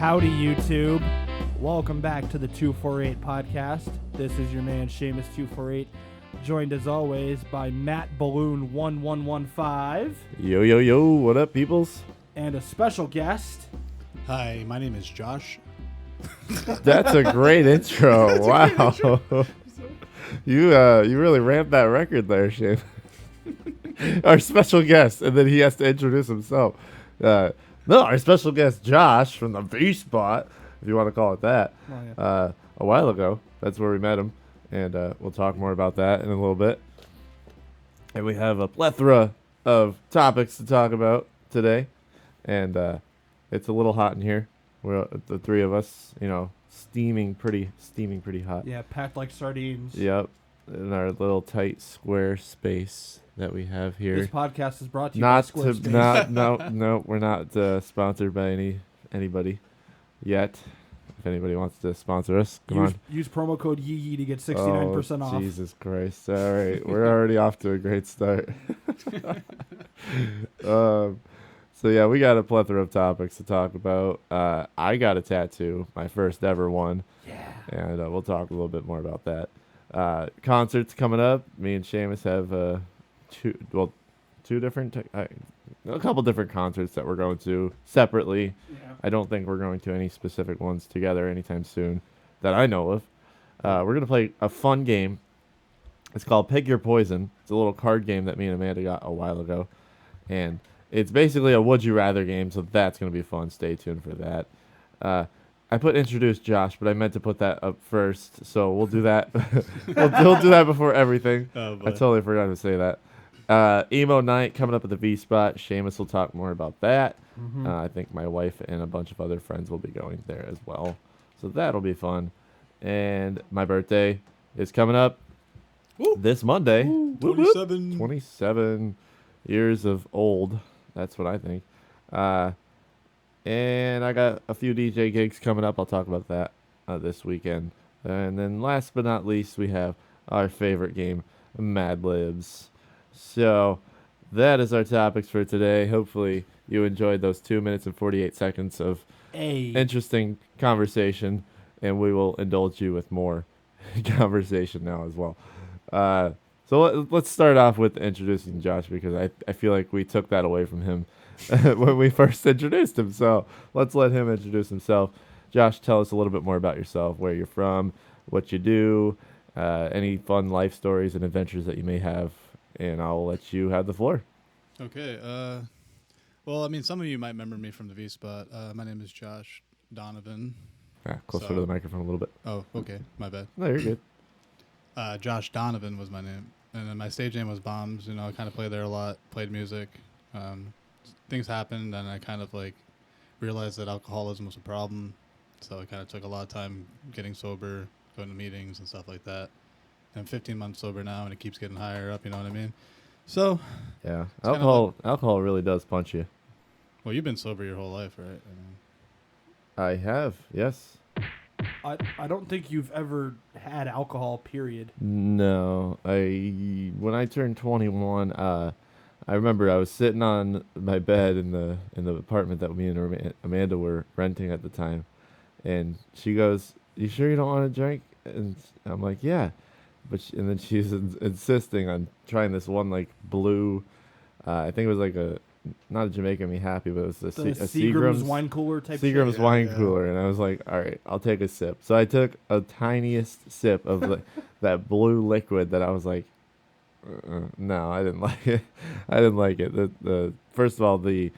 Howdy, YouTube. Welcome back to the 248 podcast. This is your man, Seamus248, joined as always by Matt Balloon1115. Yo, yo, yo, what up, peoples? And a special guest. Hi, my name is Josh. That's a great intro. Wow. You really ramped that record there, Shane. Our special guest, and then he has to introduce himself. No, our special guest, Josh, from the V-Spot, if you want to call it that, a while ago. That's where we met him, and we'll talk more about that in a little bit. And we have a plethora of topics to talk about today, and it's a little hot in here. We're the three of us, steaming pretty hot. Yeah, packed like sardines. Yep, in our little tight square space that we have here. This podcast is brought to you by Squarespace. No, we're not sponsored by anybody yet. If anybody wants to sponsor us, come on. Use promo code YEE to get 69% off. Jesus Christ. All right, we're already off to a great start. So yeah, we got a plethora of topics to talk about. I got a tattoo, my first ever one. Yeah. And we'll talk a little bit more about that. Concerts coming up. Me and Seamus have a couple different concerts that we're going to separately. Yeah. I don't think we're going to any specific ones together anytime soon that I know of. We're going to play a fun game. It's called Pick Your Poison. It's a little card game that me and Amanda got a while ago. And it's basically a would you rather game, so that's going to be fun. Stay tuned for that. I put introduce Josh, but I meant to put that up first, so we'll do that. we'll do that before everything. Oh, I totally forgot to say that. Emo night coming up at the V-Spot. Seamus will talk more about that. Mm-hmm. I think my wife and a bunch of other friends will be going there as well. So that'll be fun. And my birthday is coming up this Monday. Ooh, 27. 27 years of old. That's what I think. And I got a few DJ gigs coming up. I'll talk about that this weekend. And then last but not least, we have our favorite game, Mad Libs. So that is our topics for today. Hopefully you enjoyed those 2 minutes and 48 seconds of interesting conversation, and we will indulge you with more conversation now as well. So let's start off with introducing Josh, because I feel like we took that away from him when we first introduced him. So let's let him introduce himself. Josh, tell us a little bit more about yourself, where you're from, what you do, any fun life stories and adventures that you may have, and I'll let you have the floor. Okay. Well, I mean, some of you might remember me from the V-Spot. My name is Josh Donovan. Closer to the microphone a little bit. Oh, okay. My bad. No, you're good. Josh Donovan was my name. And then my stage name was Bombs. I kind of played there a lot, played music. Things happened, and I kind of realized that alcoholism was a problem. So I kind of took a lot of time getting sober, going to meetings and stuff like that. I'm 15 months sober now, and it keeps getting higher up, you know what I mean? So yeah, alcohol really does punch you. Well, you've been sober your whole life, right? I have, yes. I don't think you've ever had alcohol, period. No. When I turned 21, I remember I was sitting on my bed in the apartment that me and Amanda were renting at the time, and she goes, "You sure you don't want to drink?" And I'm like, "Yeah." And then she's insisting on trying this one blue, I think it was not a Jamaica Me Happy, but it was a Seagram's wine cooler type Seagram's wine cooler. And I was like, all right, I'll take a sip. So I took a tiniest sip of that blue liquid that I was like, no, I didn't like it. I didn't like it. The first of all, the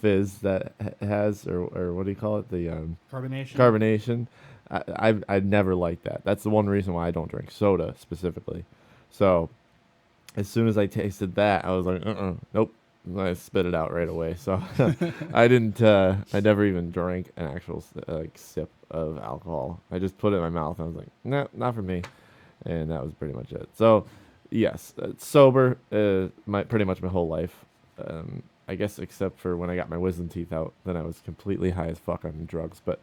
fizz that has, or what do you call it? The carbonation. I never liked that. That's the one reason why I don't drink soda specifically. So as soon as I tasted that, I was like, nope. I spit it out right away. So I never even drank an actual sip of alcohol. I just put it in my mouth and I was like, no, not for me. And that was pretty much it. So yes, sober pretty much my whole life. I guess except for when I got my wisdom teeth out, then I was completely high as fuck on drugs. But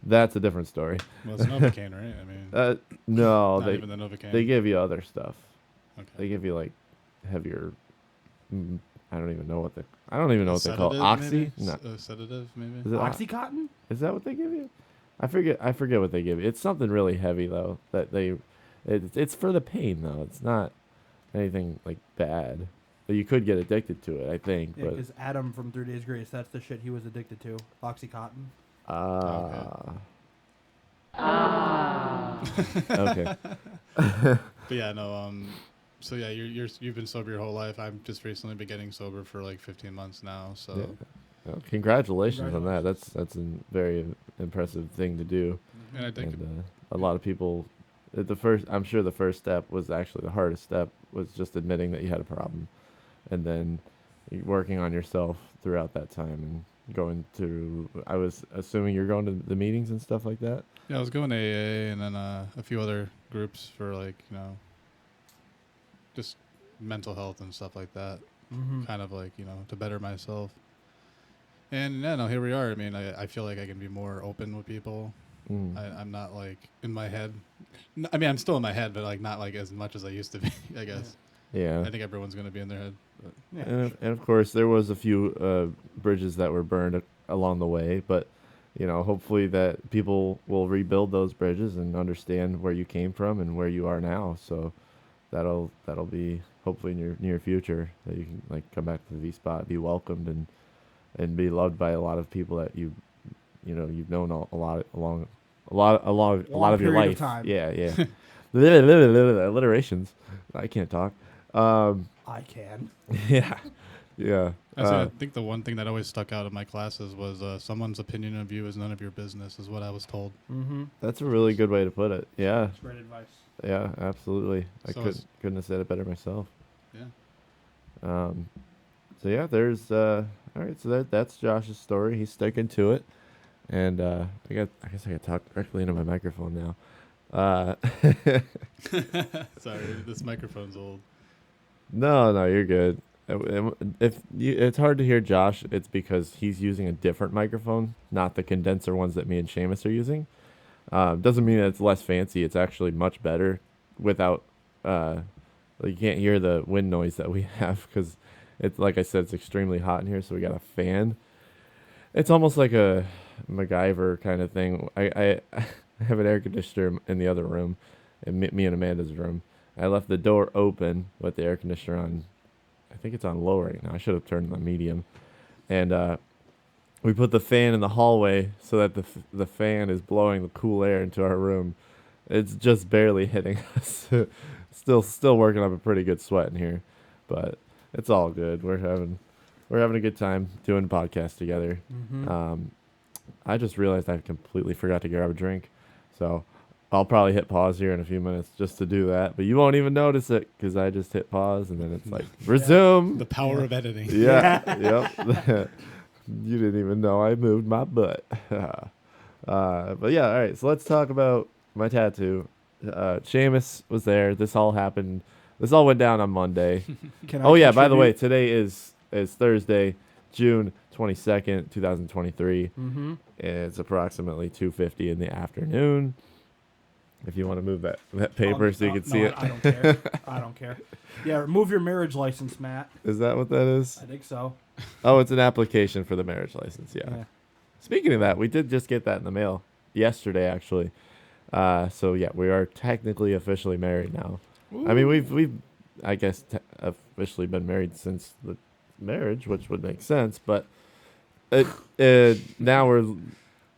that's a different story. Well, it's Novocaine, right? I mean, no, not even the Novocaine. They give you other stuff. Okay. They give you heavier I don't even know what they call it. Oxy? Maybe? No. A sedative, maybe? Is it Oxycontin? Is that what they give you? I forget what they give you. It's something really heavy though it's for the pain though. It's not anything like bad. But you could get addicted to it, I think. Yeah, because Adam from 3 Days Grace, that's the shit he was addicted to. Oxycontin. Okay. But yeah, no. So yeah, you've been sober your whole life. I've just recently been getting sober for like 15 months now. So. Yeah. Well, congratulations on that. That's a very impressive thing to do. And I think a lot of people, I'm sure the first step was actually the hardest step, was just admitting that you had a problem, and then working on yourself throughout that time and going to. I was assuming you're going to the meetings and stuff like that. Yeah, I was going to AA and then a few other groups for like just mental health and stuff like that. Mm-hmm. Kind of like to better myself. And yeah, no, here we are. I mean, I feel like I can be more open with people. I'm not like in my head. I mean, I'm still in my head, but like not like as much as I used to be, I guess. Yeah. I think everyone's going to be in their head. But. Yeah. And of course, there was a few bridges that were burned along the way, but hopefully that people will rebuild those bridges and understand where you came from and where you are now. So that'll be hopefully in your near future that you can like come back to the V Spot, be welcomed and be loved by a lot of people that you've known a lot of your life. Time. Yeah. Alliterations. I can't talk. I can. Yeah. I think the one thing that always stuck out of my classes was someone's opinion of you is none of your business, is what I was told. Mm-hmm. That's a really good way to put it. Yeah. That's great advice. Yeah, absolutely. I couldn't have said it better myself. Yeah. So yeah, there's all right. So that's Josh's story. He's sticking to it, and I guess I got to talk directly into my microphone now. Sorry, this microphone's old. No, you're good. It's hard to hear Josh, it's because he's using a different microphone, not the condenser ones that me and Seamus are using. Doesn't mean that it's less fancy. It's actually much better without. You can't hear the wind noise that we have because it's like I said, it's extremely hot in here. So we got a fan. It's almost like a MacGyver kind of thing. I have an air conditioner in the other room, in me and Amanda's room. I left the door open with the air conditioner on. I think it's on low right now. I should have turned on medium. And we put the fan in the hallway so that the fan is blowing the cool air into our room. It's just barely hitting us. Still working up a pretty good sweat in here, but it's all good. We're having a good time doing a podcast together. Mm-hmm. I just realized I completely forgot to grab a drink, so I'll probably hit pause here in a few minutes just to do that, but you won't even notice it because I just hit pause and then it's like resume. The power of editing. Yeah. Yep. You didn't even know I moved my butt. But yeah, all right. So let's talk about my tattoo. Seamus was there. This all happened. This all went down on Monday. By the way, today is Thursday, June 22nd, 2023. Mm-hmm. It's approximately 2:50 in the afternoon. If you want to move that paper so you can see it. I don't care. I don't care. Yeah, remove your marriage license, Matt. Is that what that is? I think so. Oh, it's an application for the marriage license. Yeah. Speaking of that, we did just get that in the mail yesterday, actually. So yeah, we are technically officially married now. Ooh. I mean, we've I guess officially been married since the marriage, which would make sense. But now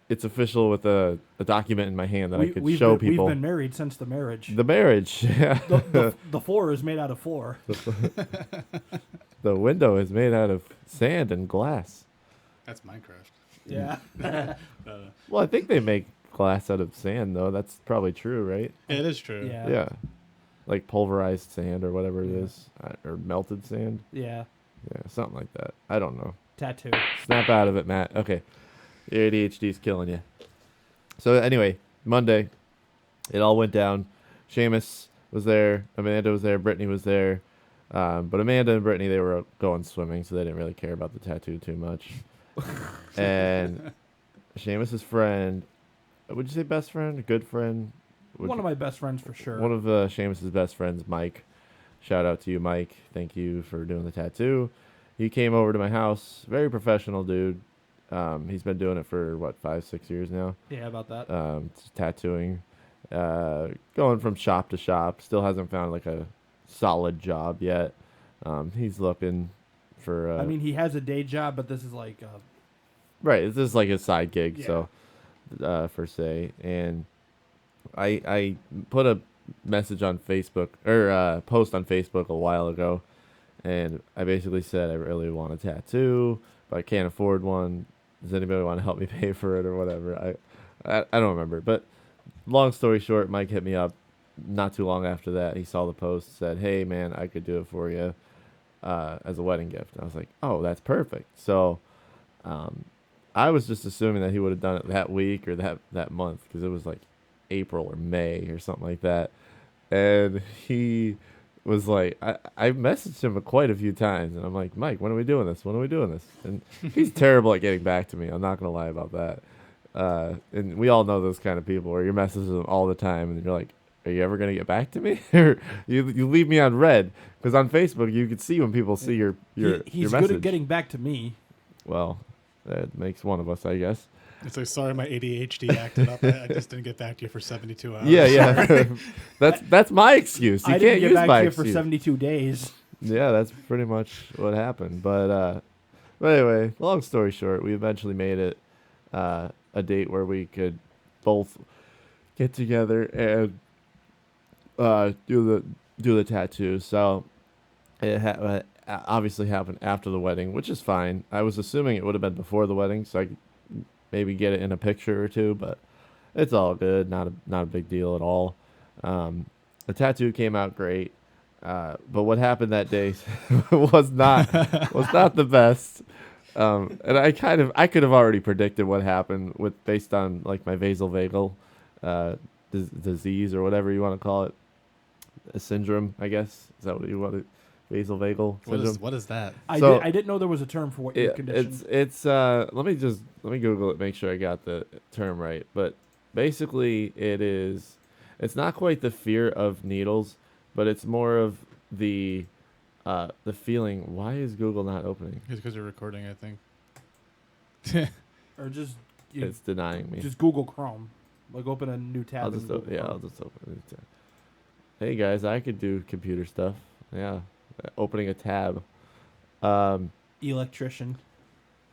it's official with a document in my hand that I could show people. We've been married since the marriage. The marriage, yeah. The floor is made out of floor. The window is made out of sand and glass. That's Minecraft. Yeah. Well, I think they make glass out of sand, though. That's probably true, right? It is true. Yeah. Like pulverized sand or whatever it is. Or melted sand. Yeah. Yeah, something like that. I don't know. Tattoo. Snap out of it, Matt. Okay. Your ADHD's killing you. So anyway, Monday, it all went down. Seamus was there. Amanda was there. Brittany was there. But Amanda and Brittany, they were going swimming, so they didn't really care about the tattoo too much. And Seamus's friend, would you say best friend? Good friend? One of my best friends for sure. One of Seamus's best friends, Mike. Shout out to you, Mike. Thank you for doing the tattoo. he came over to my house. Very professional dude. He's been doing it for what 5-6 years now. Yeah, about that. Tattooing, going from shop to shop. Still hasn't found like a solid job yet. He's looking for. I mean, he has a day job, but this is like. Right, this is like a side gig, Yeah. so per se. And I put a message on Facebook or post on Facebook a while ago, and I basically said I really want a tattoo, but I can't afford one. Does anybody want to help me pay for it or whatever? I don't remember, but long story short, Mike hit me up not too long after that. He saw the post, said, "Hey man, I could do it for you as a wedding gift." And I was like, "Oh, that's perfect." So I was just assuming that he would have done it that week or that month because it was like April or May or something like that. And he was like, I messaged him quite a few times, and I'm like, "Mike, when are we doing this? When are we doing this?" And he's terrible at getting back to me. I'm not going to lie about that. And we all know those kind of people where you're messaging them all the time, and you're like, "Are you ever going to get back to me?" Or you leave me on red, because on Facebook you can see when people see your He's message. good at getting back to me. Well, that makes one of us, I guess. It's like, sorry, my ADHD acted up. I just didn't get back to you for 72 hours. Yeah. That's my excuse. You I can't didn't get use back my to you excuse. for 72 days. Yeah, that's pretty much what happened. But anyway, long story short, we eventually made it a date where we could both get together and do the tattoo. So it obviously happened after the wedding, which is fine. I was assuming it would have been before the wedding, so I could maybe get it in a picture or two, but it's all good. Not a big deal at all. The tattoo came out great. But what happened that day was not the best. And I could have already predicted what happened based on like my vasovagal disease or whatever you want to call it, a syndrome, I guess. Is that what you want? Vasovagal syndrome. What is that? I So- didn't know there was a term for what your condition. It's let me Google it, make sure I got the term right. But basically, it's not quite the fear of needles, but it's more of the feeling. Why is Google not opening? It's because you're recording, I think. Or just It's denying me. just Google Chrome. Like open a new tab. I'll in just Google I'll Chrome. just open it. Hey guys, I could do computer stuff. Yeah, opening a tab. Electrician.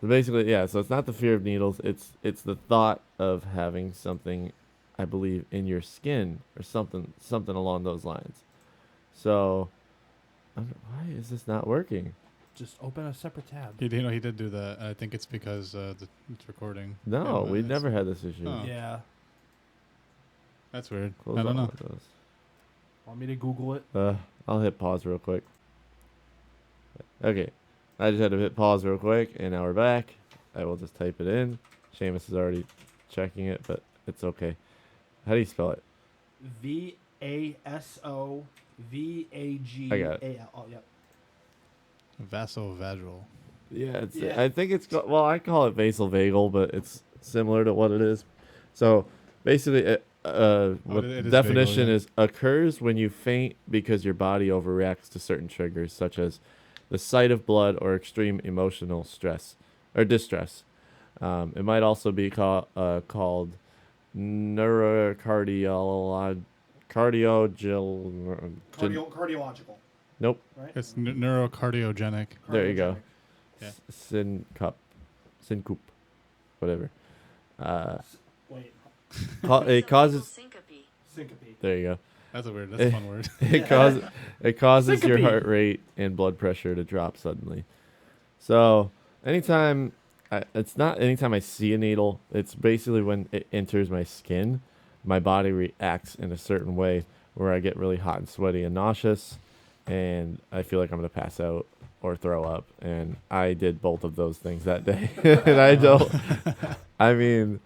So basically, yeah. So it's not the fear of needles. It's the thought of having something, I believe, in your skin or something along those lines. So, why is this not working? Just open a separate tab. He did do that. I think it's because it's recording. No, Yeah, we it's- never had this issue. Oh. Yeah. That's weird. Close I don't all know. of those. Want me to Google it? I'll hit pause real quick. Okay, I just had to hit pause real quick, and now we're back. I will just type it in. Seamus is already checking it, but it's okay. How do you spell it? VASOVAGAL. I got Oh, yep. Vasovagal. Yeah, Yeah. I think it's well, I call it vasovagal, but it's similar to what it is. So basically, what it the is definition vagal, yeah. is occurs when you faint because your body overreacts to certain triggers, such as the sight of blood or extreme emotional stress or distress. It might also be called neurocardiological. Cardiological. Nope. Right? It's neurocardiogenic. There you go. Yeah. Syncope, whatever. Wait. It causes. Syncope. There you go. That's a fun word. It causes your Syncope. heart rate and blood pressure to drop suddenly. So anytime it's not anytime I see a needle, it's basically when it enters my skin, my body reacts in a certain way where I get really hot and sweaty and nauseous, and I feel like I'm gonna pass out or throw up. And I did both of those things that day. And I don't. I mean,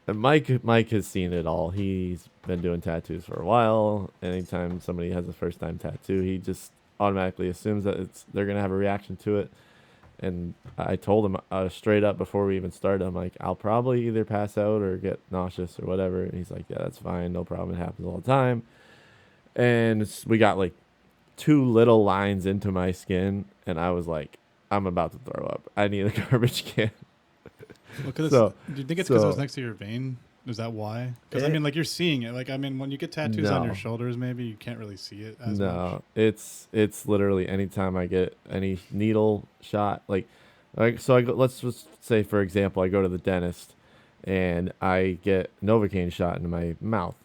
Mike has seen it all. He's been doing tattoos for a while. Anytime somebody has a first time tattoo, he just automatically assumes that they're gonna have a reaction to it. And I told him straight up before we even started, I'm like, I'll probably either pass out or get nauseous or whatever. And he's like, yeah, that's fine, no problem. It happens all the time. And we got like 2 little lines into my skin, and I was I'm about to throw up. I need a garbage can. Well, do you think it's because it was next to your vein? Is that why? Because I mean, like, you're seeing it. Like, I mean, when you get tattoos on your shoulders, maybe you can't really see it as much. No, it's literally anytime I get any needle shot, so let's just say, for example, I go to the dentist and I get Novocaine shot into my mouth.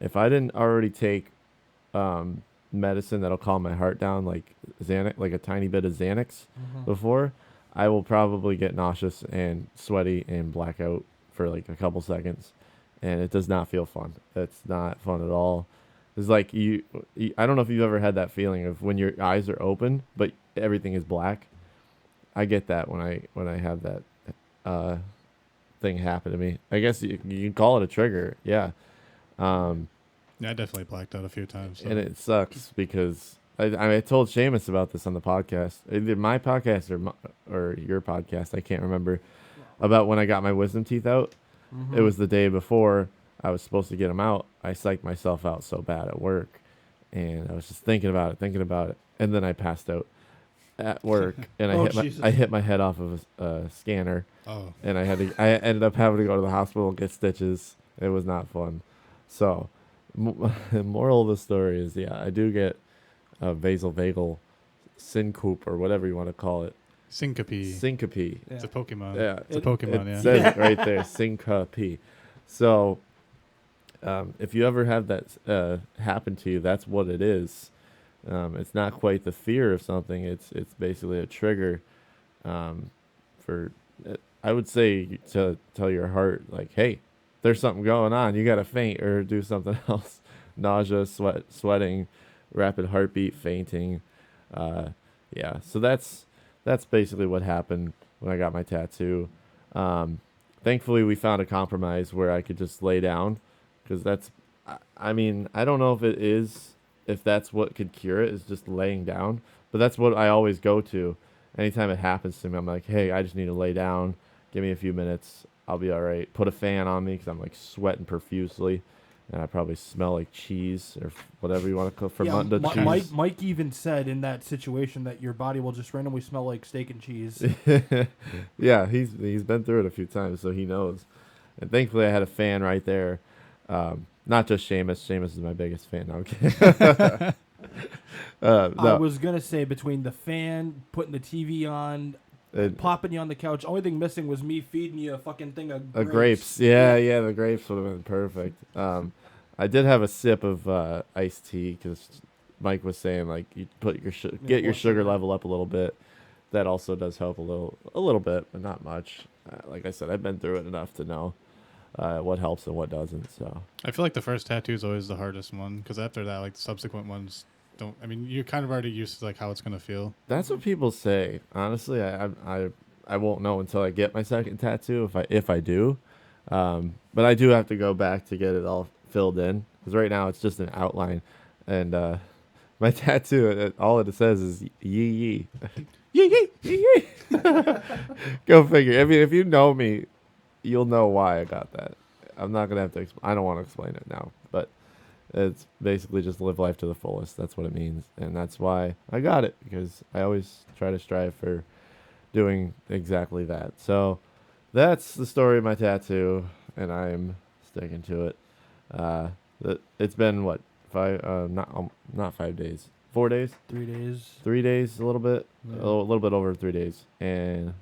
If I didn't already take medicine that'll calm my heart down, like Xanax, like a tiny bit of Xanax before, I will probably get nauseous and sweaty and black out for like a couple seconds. And it does not feel fun. It's not fun at all. It's like you I don't know if you've ever had that feeling of when your eyes are open, but everything is black. I get that when I have that thing happen to me. I guess you can call it a trigger. Yeah. Yeah, I definitely blacked out a few times. So. And it sucks because I told Seamus about this on the podcast, either my podcast or your podcast. I can't remember, about when I got my wisdom teeth out. It was the day before I was supposed to get them out. I psyched myself out so bad at work, and I was just thinking about it, and then I passed out at work, and I hit my head off of a scanner. Oh. And I ended up having to go to the hospital and get stitches. It was not fun. So, moral of the story is, yeah, I do get a vasovagal syncope or whatever you want to call it. Syncope. Yeah. It's a Pokemon. Yeah. It's a Pokemon, It says it right there, syncope. So, if you ever have that happen to you, that's what it is. It's not quite the fear of something. It's basically a trigger for, I would say, to tell your heart, like, hey, there's something going on. You got to faint or do something else. Nausea, sweating, rapid heartbeat, fainting. Yeah, so that's basically what happened when I got my tattoo. Thankfully, we found a compromise where I could just lay down, because I mean, I don't know if that's what could cure it, is just laying down. But that's what I always go to. Anytime it happens to me, I'm like, hey, I just need to lay down. Give me a few minutes. I'll be all right. Put a fan on me because I'm like sweating profusely. And I probably smell like cheese or whatever you want to call fermented cheese. Mike even said in that situation that your body will just randomly smell like steak and cheese. Yeah, he's been through it a few times, so he knows. And thankfully, I had a fan right there. Not just Seamus. Seamus is my biggest fan. No, I'm kidding. No. I was going to say, between the fan, putting the TV on, popping you on the couch, only thing missing was me feeding you a fucking thing of grapes. Yeah, the grapes would have been perfect. I did have a sip of iced tea because Mike was saying, like, you put get your sugar level up a little bit. That also does help a little bit, but not much. Like I said, I've been through it enough to know what helps and what doesn't. So I feel like the first tattoo is always the hardest one, because after that, like, the subsequent ones don't. I mean, you're kind of already used to like how it's gonna feel. That's what people say. Honestly, I won't know until I get my second tattoo if I do. But I do have to go back to get it all filled in, because right now it's just an outline, and my tattoo, all it says is yee yee. Yee yee yee yee. Go figure. I mean, if you know me, you'll know why I got that. I'm not gonna have to. I don't want to explain it now, but it's basically just live life to the fullest. That's what it means, and that's why I got it, because I always try to strive for doing exactly that. So that's the story of my tattoo, and I'm sticking to it. It's been what, not 5 days, 4 days, 3 days, 3 days, a little bit, yeah. a little bit over 3 days, and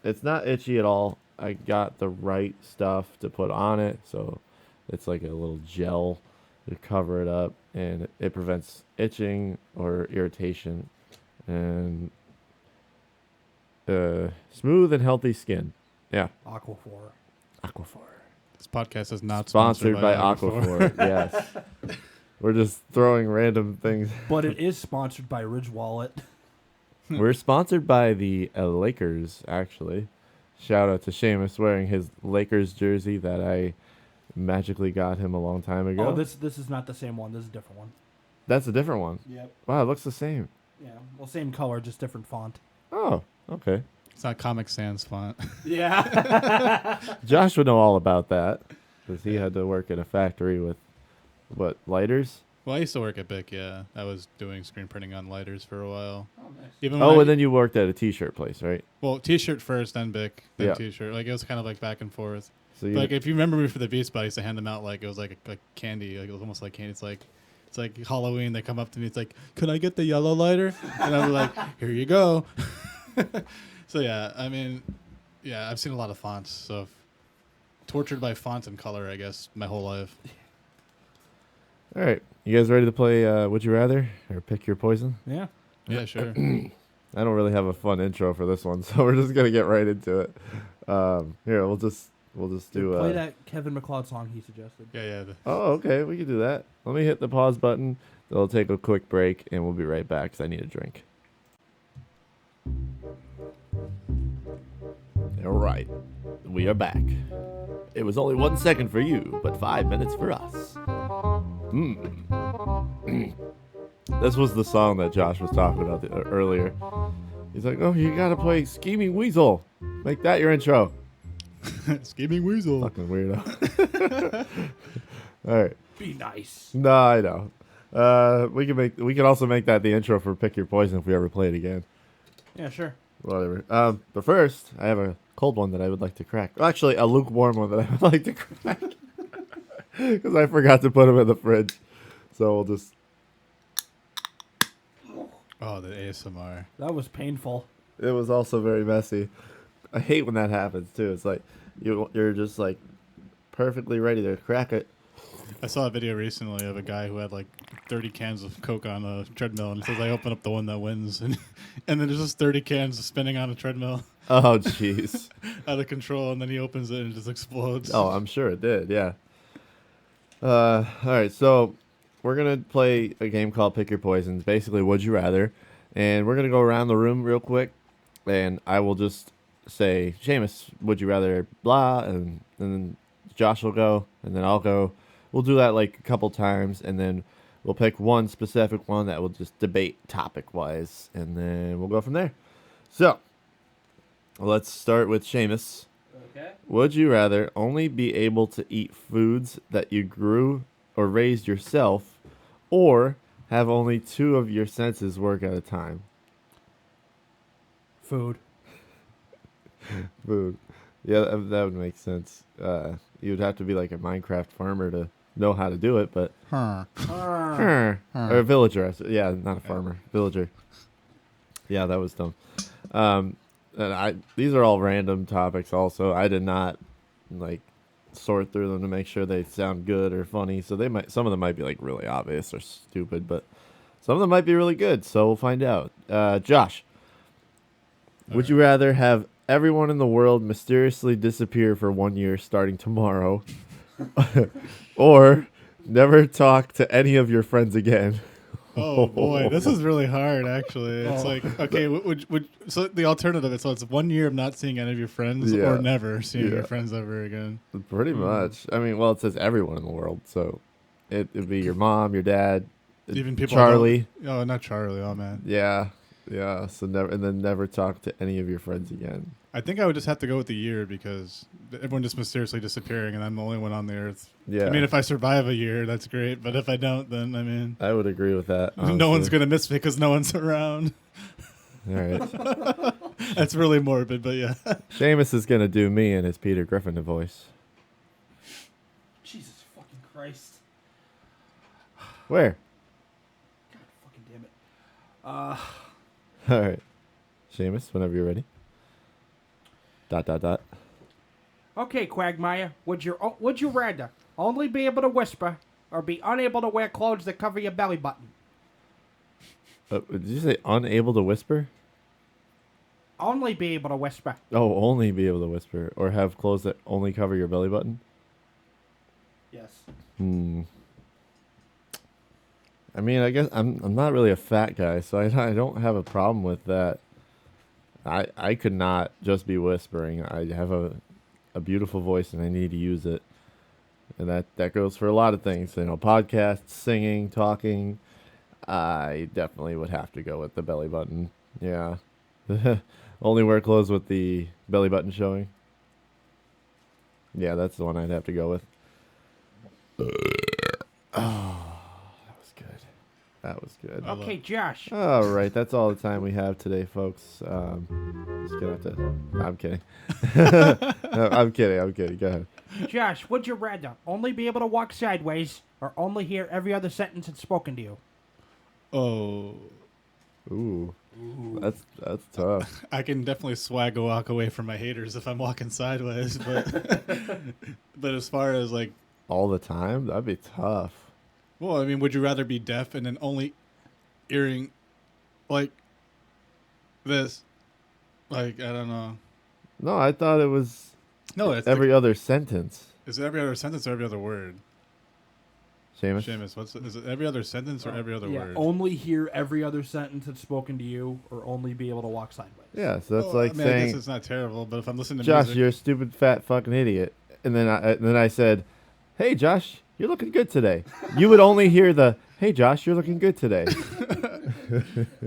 it's not itchy at all. I got the right stuff to put on it, so it's like a little gel to cover it up, and it prevents itching or irritation, and smooth and healthy skin. Yeah. Aquaphor. This podcast is not sponsored by Aquaphor. Yes. We're just throwing random things. But it is sponsored by Ridge Wallet. We're sponsored by the Lakers, actually. Shout out to Seamus wearing his Lakers jersey that I magically got him a long time ago. Oh, this is not the same one. This is a different one. That's a different one. Yep. Wow, it looks the same. Yeah. Well, same color, just different font. Oh, okay. It's not Comic Sans font. Yeah. Josh would know all about that, because he had to work in a factory with, lighters? Well, I used to work at Bic. Yeah, I was doing screen printing on lighters for a while. Oh, nice. Even Oh, when and then you worked at a T-shirt place, right? well, T-shirt first, then Bic, then Yeah. T-shirt. Like it was kind of like back and forth. So you Like if you remember me for the Beast Bud, I used to hand them out like it was like candy. Like it was almost like candy. It's like Halloween. They come up to me. It's like, "Could I get the yellow lighter?" And I'm like, "Here you go." So yeah, I mean, yeah, I've seen a lot of fonts. So tortured by fonts and color, I guess, my whole life. all right. You guys ready to play Would You Rather or Pick Your Poison? Yeah. Yeah, sure. I don't really have a fun intro for this one, so we're just gonna get right into it. Here, we'll just do. Play that Kevin MacLeod song he suggested. Yeah. Oh, okay, we can do that. Let me hit the pause button. Then we'll take a quick break, and we'll be right back because I need a drink. All right, we are back. It was only 1 second for you, but 5 minutes for us. This was the song that Josh was talking about earlier. He's like, "Oh, you gotta play Scheming Weasel. Make that your intro." Scheming Weasel. Fucking weirdo. All right. Be nice. No, I know. We can also make that the intro for Pick Your Poison if we ever play it again. Yeah, sure. Whatever. But first, I have a cold one that I would like to crack. Well, actually, a lukewarm one that I would like to crack. Because I forgot to put them in the fridge. So we'll just... Oh, the ASMR. That was painful. It was also very messy. I hate when that happens, too. It's like, you're just, like, perfectly ready to crack it. I saw a video recently of a guy who had like 30 cans of Coke on a treadmill, and it says, "I open up the one that wins," and then there's just 30 cans spinning on a treadmill, Oh, jeez. out of control, and then he opens it and it just explodes. Oh, I'm sure it did, yeah. All right, so we're going to play a game called Pick Your Poisons, basically Would You Rather, and we're going to go around the room real quick, and I will just say, "Seamus, would you rather blah," and then Josh will go, and then I'll go. We'll do that like a couple times, and then we'll pick one specific one that we'll just debate topic-wise, and then we'll go from there. So, let's start with Seamus. Okay. Would you rather only be able to eat foods that you grew or raised yourself, or have only 2 of your senses work at a time? Food. Food. Yeah, that would make sense. You'd have to be like a Minecraft farmer to know how to do it, but... Huh. Or a villager. Yeah, not a farmer. Villager. Yeah, that was dumb. And these are all random topics also. I did not, like, sort through them to make sure they sound good or funny. So some of them might be, like, really obvious or stupid, but some of them might be really good. So we'll find out. Josh, would you rather have everyone in the world mysteriously disappear for 1 year starting tomorrow, or never talk to any of your friends again? Oh boy, this is really hard. Actually, it's like, okay, so the alternative is, so it's 1 year of not seeing any of your friends, Yeah. or never seeing Yeah. your friends ever again. Pretty much. I mean, well, it says everyone in the world, so it'd be your mom, your dad, Even people. Charlie. Oh, not Charlie. Oh man. Yeah. So never talk to any of your friends again. I think I would just have to go with the year, because everyone just mysteriously disappearing, and I'm the only one on the earth. Yeah. I mean, if I survive a year, that's great. But if I don't, then I mean, I would agree with that. no one's honestly. gonna miss me because no one's around. All right. That's really morbid, but yeah. Seamus is gonna do me in his Peter Griffin voice. Jesus fucking Christ. Where? God fucking damn it. All right. Seamus, whenever you're ready. ... Okay, Quagmire. Would you rather only be able to whisper or be unable to wear clothes that cover your belly button? Did you say unable to whisper? Only be able to whisper. Oh, only be able to whisper, or have clothes that only cover your belly button? Yes. I mean, I guess I'm not really a fat guy, so I don't have a problem with that. I could not just be whispering. I have a beautiful voice, and I need to use it. And that goes for a lot of things. You know, podcasts, singing, talking. I definitely would have to go with the belly button. Yeah. Only wear clothes with the belly button showing. Yeah, that's the one I'd have to go with. Oh, that was That was good. Okay, Josh. All right, that's all the time we have today, folks. Just gonna have to. No, I'm kidding. No, I'm kidding. Go ahead. Josh, would you rather only be able to walk sideways or only hear every other sentence that's spoken to you? Oh, Ooh, that's tough. I can definitely swag a walk away from my haters if I'm walking sideways, but but as far as like, All the time, that'd be tough. well, I mean, would you rather be deaf and then only hearing like this? Like, I don't know. No, I thought it was No, it's every other sentence. is it every other sentence or every other word? Seamus? Seamus, is it every other sentence or every other word? Only hear every other sentence that's spoken to you, or only be able to walk sideways. Yeah, so that's Well, like I mean, I guess saying, it's not terrible, but if I'm listening to Josh, music, you're a stupid fat fucking idiot. And then I said, hey, Josh, you're looking good today. You would only hear the, hey, Josh, you're looking good today.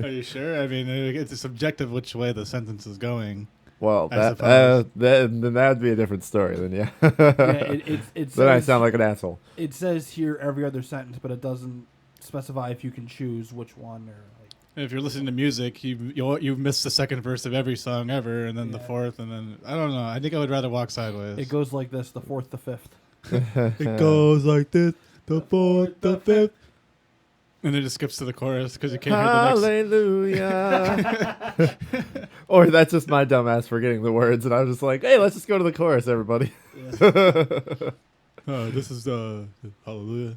are you sure? I mean, it's subjective which way the sentence is going. Well, I then that'd be a different story. Then Yeah, it then I says, sound like an asshole. it says here every other sentence, but it doesn't specify if you can choose which one or like. If you're listening to music, you've missed the second verse of every song ever, and then the Yeah. fourth, and then I don't know. I think I would rather walk sideways. It goes like this: the fourth, the fifth. It goes like this: the fourth, the fifth, and then it skips to the chorus because you can't hear the Hallelujah. Or that's just my dumbass forgetting the words, and I'm just like, hey, let's just go to the chorus, everybody. next. This is Hallelujah.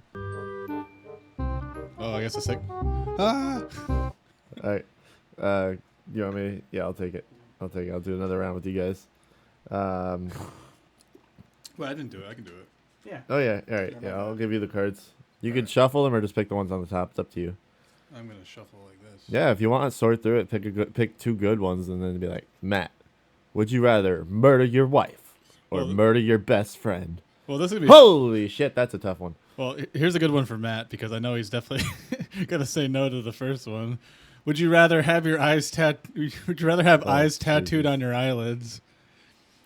Oh, I guess the second. Ah. All right. You want me? Yeah, I'll take it. I'll do another round with you guys. Well, I didn't do it. I can do it. Yeah. Oh yeah. All right. Yeah, I'll give you the cards. You can shuffle them or just pick the ones on the top. It's up to you. I'm gonna shuffle like this. Yeah, if you want to sort through it, pick two good ones, and then be like, Matt, would you rather murder your wife or Well, murder your best friend? Well, this is gonna be. Holy shit, that's a tough one. Well, here's a good one for Matt because I know he's definitely gonna say no to the first one. Would you rather have your eyes Would you rather have eyes tattooed Jesus. on your eyelids,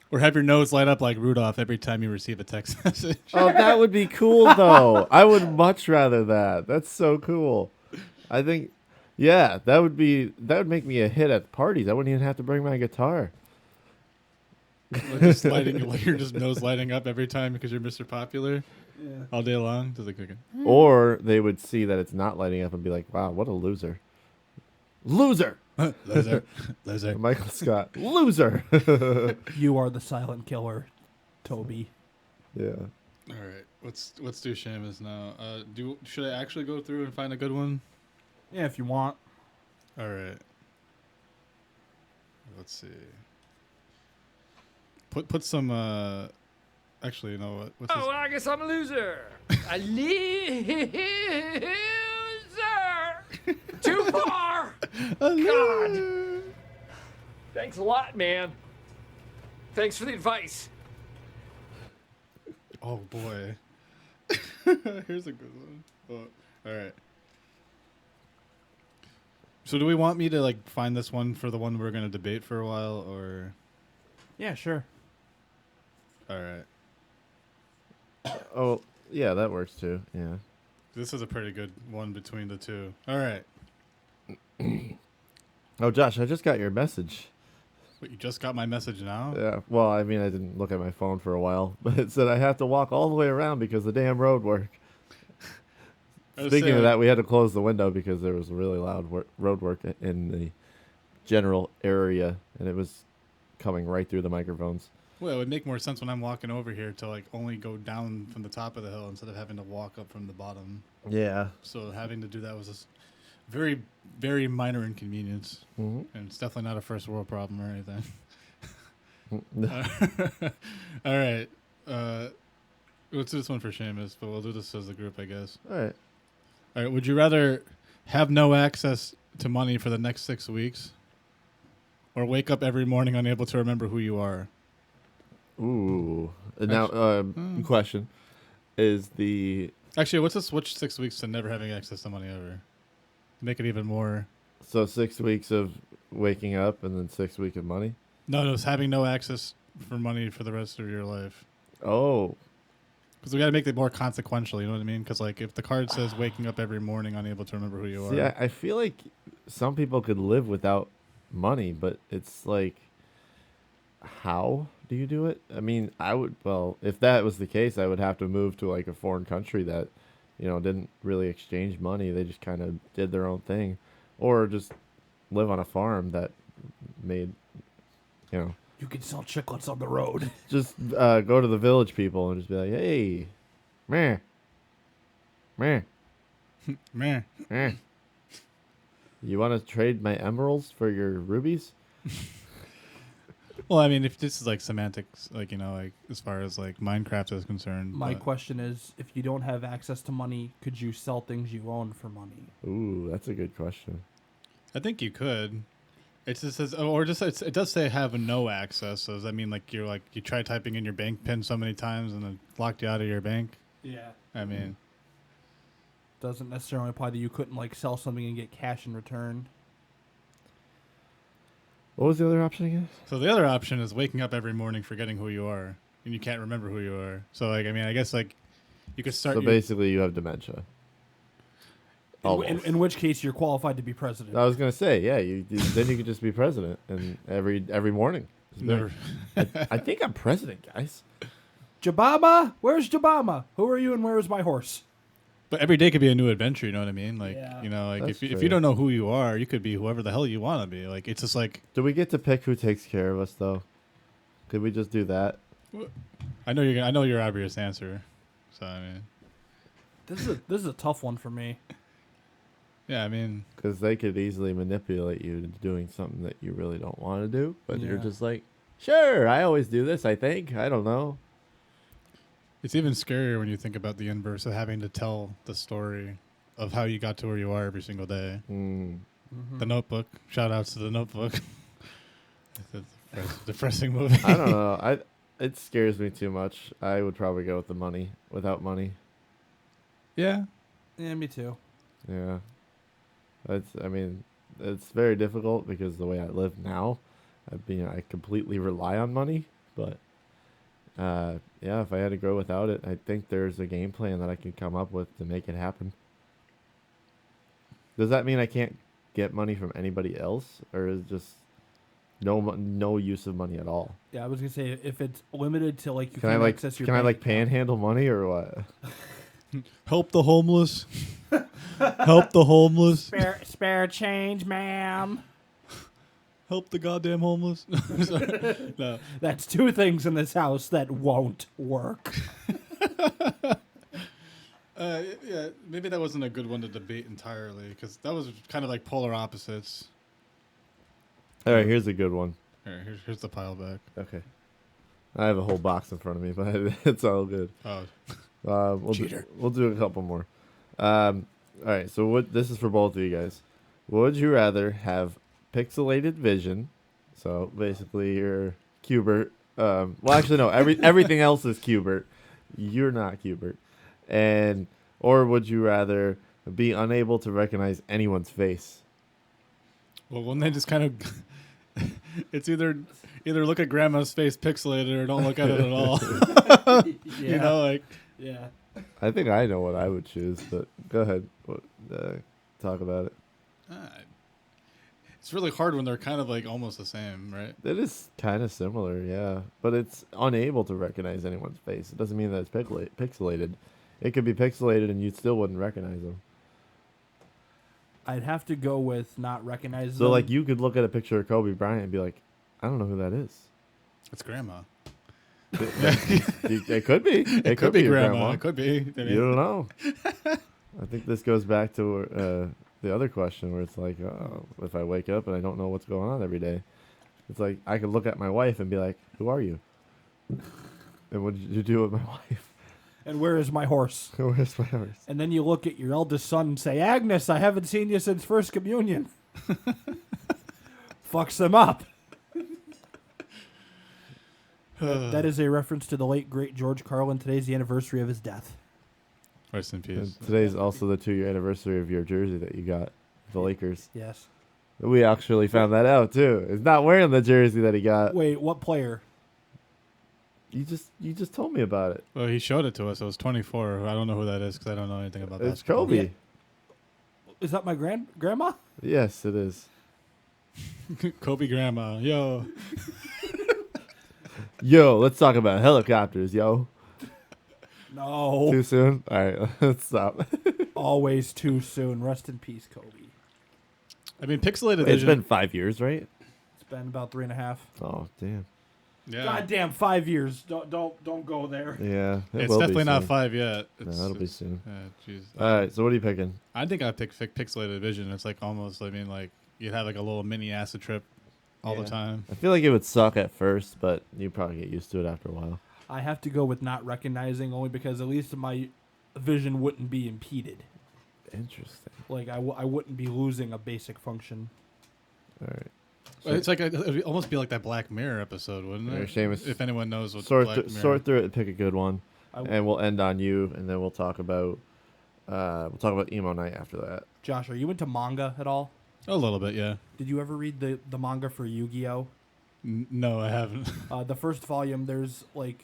or have your nose light up like Rudolph every time you receive a text message? Oh, that would be cool though. I would much rather that. That's so cool. I think, yeah, that would make me a hit at parties. I wouldn't even have to bring my guitar. Like just like you're just nose lighting up every time because you're Mr. Popular Yeah. all day long. Does it click? Or they would see that it's not lighting up and be like, wow, what a loser. Loser! Loser. Michael Scott. Loser! You are the silent killer, Toby. Yeah. All right, let's do Seamus now. Should I actually go through and find a good one? Yeah, if you want. All right. Let's see. Put some. Actually, you know what? What's Oh, well, I guess I'm a loser. A loser. Too far. God. Thanks a lot, man. Thanks for the advice. Oh boy. Here's a good one. Oh, all right. So do we want me to like find this one for the one we're gonna debate for a while, or? Yeah, sure. All right. Oh, yeah, that works too. Yeah. This is a pretty good one between the two. All right. Oh, Josh, I just got your message. Wait, you just got my message now? Yeah. Well, I mean, I didn't look at my phone for a while, but it said I have to walk all the way around because the damn road work. I was Speaking saying, of that, we had to close the window because there was really loud road work in the general area, and it was coming right through the microphones. well, it would make more sense when I'm walking over here to like only go down from the top of the hill instead of having to walk up from the bottom. Yeah. So having to do that was a very, very minor inconvenience, Mm-hmm. and it's definitely not a first world problem or anything. Mm-hmm. All right. Let's do this one for Seamus, but we'll do this as a group, I guess. All right. All right. Would you rather have no access to money for the next 6 weeks, or wake up every morning unable to remember who you are? Ooh. Now, question is the Actually, let's just switch 6 weeks to never having access to money ever. Make it even more. so 6 weeks of waking up and then 6 weeks of money. No, it's having no access for money for the rest of your life. Oh, Because Because we got to make it more consequential. You know what I mean? Because like if the card says waking up every morning unable to remember who you are. See, I feel like some people could live without money, but it's like, how do you do it? I mean, well, if that was the case, I would have to move to like a foreign country that, didn't really exchange money. They just kind of did their own thing, or just live on a farm that made, You can sell chiclets on the road. just go to the village people and just be like, hey, meh, meh, Man. meh. You want to trade my emeralds for your rubies? Well, I mean, if this is like semantics, like like as far as like Minecraft is concerned. My question is, if you don't have access to money, could you sell things you own for money? Ooh, that's a good question. I think you could. It just says, it does say have no access. So does that mean like you try typing in your bank PIN so many times and it locked you out of your bank? Yeah. I mean, Doesn't necessarily apply that you couldn't like sell something and get cash in return. What was the other option again? so the other option is waking up every morning forgetting who you are and you can't remember who you are. So like, I mean, I guess like you could start. So basically, you have dementia. Almost. In which case, you're qualified to be president. I was gonna say, yeah, then you could just be president, and every morning. Just be Never. like, I think I'm president, guys. Jabama? Where's Jabama? Who are you and where is my horse? But every day could be a new adventure. You know what I mean? Like Yeah. like That's if true. you don't know who you are, you could be whoever the hell you want to be. Like it's just like Do we get to pick who takes care of us, though? Could we just do that? I know your obvious answer. So I mean, This is a tough one for me. yeah, I mean, Because they could easily manipulate you into doing something that you really don't want to do, but you're Yeah. just like, sure, I always do this. I think I don't know. it's even scarier when you think about the inverse of having to tell the story of how you got to where you are every single day. Mm. The Notebook. Shout outs to The Notebook. It's a depressing movie. I don't know. It scares me too much. I would probably go with the money. Without money, Yeah. Yeah, me too. yeah. It's very difficult because the way I live now, I completely rely on money. But yeah, if I had to go without it, I think there's a game plan that I can come up with to make it happen. Does that mean I can't get money from anybody else, or is it just no use of money at all? Yeah, I was gonna say if it's limited to like you Can I can't like access your can I bank like account. panhandle money or what? Help the homeless. Help the homeless. Spare change, ma'am. Help the goddamn homeless. No. That's two things in this house that won't work. Yeah, maybe that wasn't a good one to debate entirely because that was kind of like polar opposites. All right, here's a good one. Here, here's the pile back. Okay. I have a whole box in front of me, but it's all good. Oh, We'll do a couple more. All right, so this is for both of you guys. Would you rather have pixelated vision? So basically, you're Cubert. Well, actually, no. Everything else is Cubert. You're not Cubert. Or would you rather be unable to recognize anyone's face? well, wouldn't they just kind of? It's either look at grandma's face pixelated or don't look at it at all. Yeah. You know, like Yeah. I think I know what I would choose, but go ahead. Talk about it. it's really hard when they're kind of like almost the same, right? It is kind of similar, yeah. But it's unable to recognize anyone's face. It doesn't mean that it's pixelated. It could be pixelated and you still wouldn't recognize them. I'd have to go with not recognizing. So, like, you could look at a picture of Kobe Bryant and be like, I don't know who that is. It's grandma. It could be. It could be your grandma. It could be. I mean, You don't know. I think this goes back to the other question where it's like, if I wake up and I don't know what's going on every day, it's like I could look at my wife and be like, who are you? And what did you do with my wife? And where is my horse? Where's my horse? And then you look at your eldest son and say, Agnes, I haven't seen you since First Communion. Fucks them up. That is a reference to the late, great George Carlin. Today's the anniversary of his death. Rest in peace. And today's also the 2-year anniversary of your jersey that you got, the Lakers. Yes. We actually found that out too. He's not wearing the jersey that he got. Wait, what player? You just told me about it. Well, he showed it to us. It was 24. I don't know who that is because I don't know anything about It's basketball. Kobe. Yeah. Is that my grandma? Yes, it is. Kobe grandma. Yo. Yo, let's talk about helicopters, yo. No. Too soon? All right, let's stop. Always too soon. Rest in peace, Kobe. I mean, pixelated It's vision. been 5 years, right? It's been about 3.5. Oh, damn. Yeah. Goddamn, 5 years. Don't go there. Yeah, it It's will be definitely not soon. 5 yet. No, that'll be soon. Jeez. All right, so what are you picking? I think I pick pixelated vision. It's like almost. I mean, like you'd have like a little mini acid trip all Yeah. the time. I feel like it would suck at first, but you probably get used to it after a while. I have to go with not recognizing only because at least my vision wouldn't be impeded. Interesting. Like I wouldn't be losing a basic function. All right. Well, it's like it would almost be like that Black Mirror episode, wouldn't Yeah, it? Seamus, If anyone knows what Sort Black Mirror. sort through it and pick a good one, I and we'll end on you, and then we'll talk about emo night after that. Josh, are you into manga at all? A little bit, yeah. Did you ever read the manga for Yu-Gi-Oh? No, I haven't. The first volume, there's like,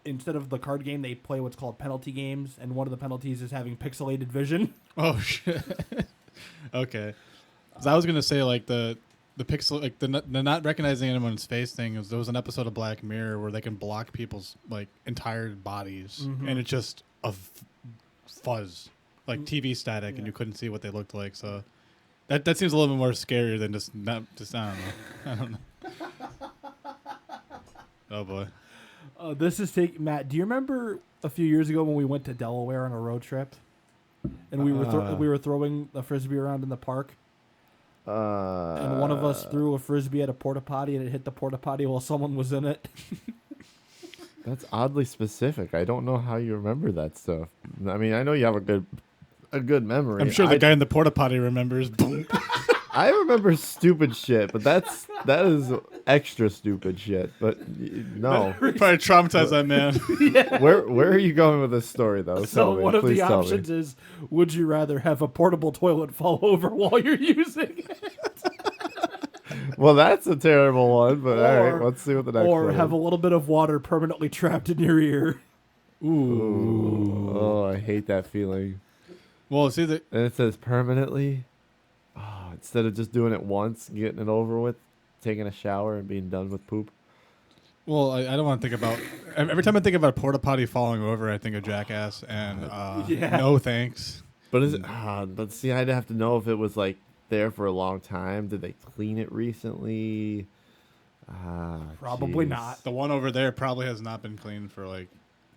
instead of the card game, they play what's called penalty games, and one of the penalties is having pixelated vision. Oh shit. Okay. 'Cause I was gonna say like the pixel, like the not recognizing anyone's face thing. There was an episode of Black Mirror where they can block people's like entire bodies, Mhm. and it's just a fuzz, like TV static, Yeah. and you couldn't see what they looked like. So that seems a little bit more scary than just not just I don't know. Oh boy. This is Matt. Do you remember a few years ago when we went to Delaware on a road trip, and we were throwing a frisbee around in the park, and one of us threw a frisbee at a porta potty and it hit the porta potty while someone was in it. That's oddly specific. I don't know how you remember that stuff. I mean, I know you have a good memory. I'm sure the guy in the porta potty remembers. Boom. I remember stupid shit, but that is extra stupid shit. But no, Probably traumatized that man. where are you going with this story though? So Tell me. one of Please the tell me. options is: would you rather have a portable toilet fall over while you're using it, Well, that's a terrible one. But all right, Or- let's see what the next or one have a is. little bit of water permanently trapped in your ear? Ooh. Oh, I hate that feeling. Well, see the And it says permanently. Oh, instead of just doing it once, getting it over with, taking a shower and being done with poop. Well, I don't want to think about. Every time I think about a porta potty falling over, I think of Jackass and Yeah. no thanks. But is it? But see, I'd have to know if it was like there for a long time. Did they clean it recently? Probably jeez. not. The one over there probably has not been cleaned for like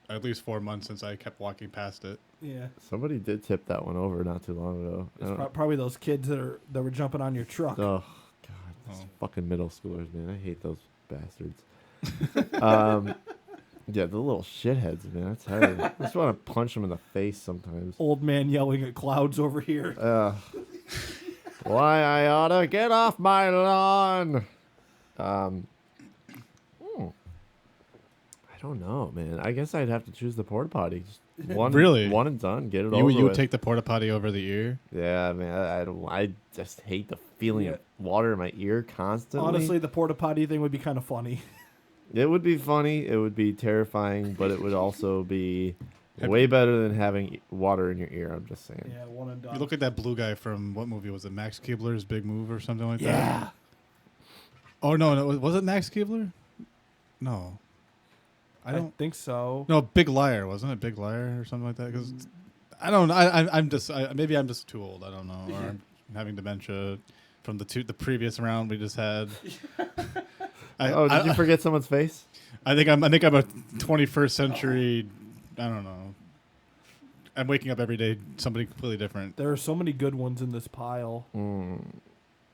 at least 4 months since I kept walking past it. Yeah, Somebody did tip that one over not too long ago. I it's don't- probably those kids that were jumping on your truck. Oh God, those Oh. fucking middle schoolers, man! I hate those bastards. Yeah, the little shitheads, man. I tell you, I just want to punch them in the face sometimes. Old man yelling at clouds over here. Why I oughta get off my lawn? I don't know, man. I guess I'd have to choose the porta potty. Just one, Really? one and done. Get it You over would with. take the porta potty over the ear? Yeah, man. I don't. I just hate the feeling Yeah. of water in my ear constantly. Honestly, the porta potty thing would be kind of funny. It would be funny. It would be terrifying, but it would also be way better than having water in your ear. I'm just saying. Yeah, one and done. You look like that blue guy from what movie was it? Max Keebler's Big Move or something like that? yeah. Oh no, was it Max Keebler? No. I I don't. think so. No, Big Liar, wasn't it? Big Liar or something like that? Because I don't know. I'm just maybe I'm just too old. I don't know, or I'm having dementia from the previous round we just had. Did you forget someone's face? I think I'm a 21st century. I don't know. I'm waking up every day somebody completely different. There are so many good ones in this pile.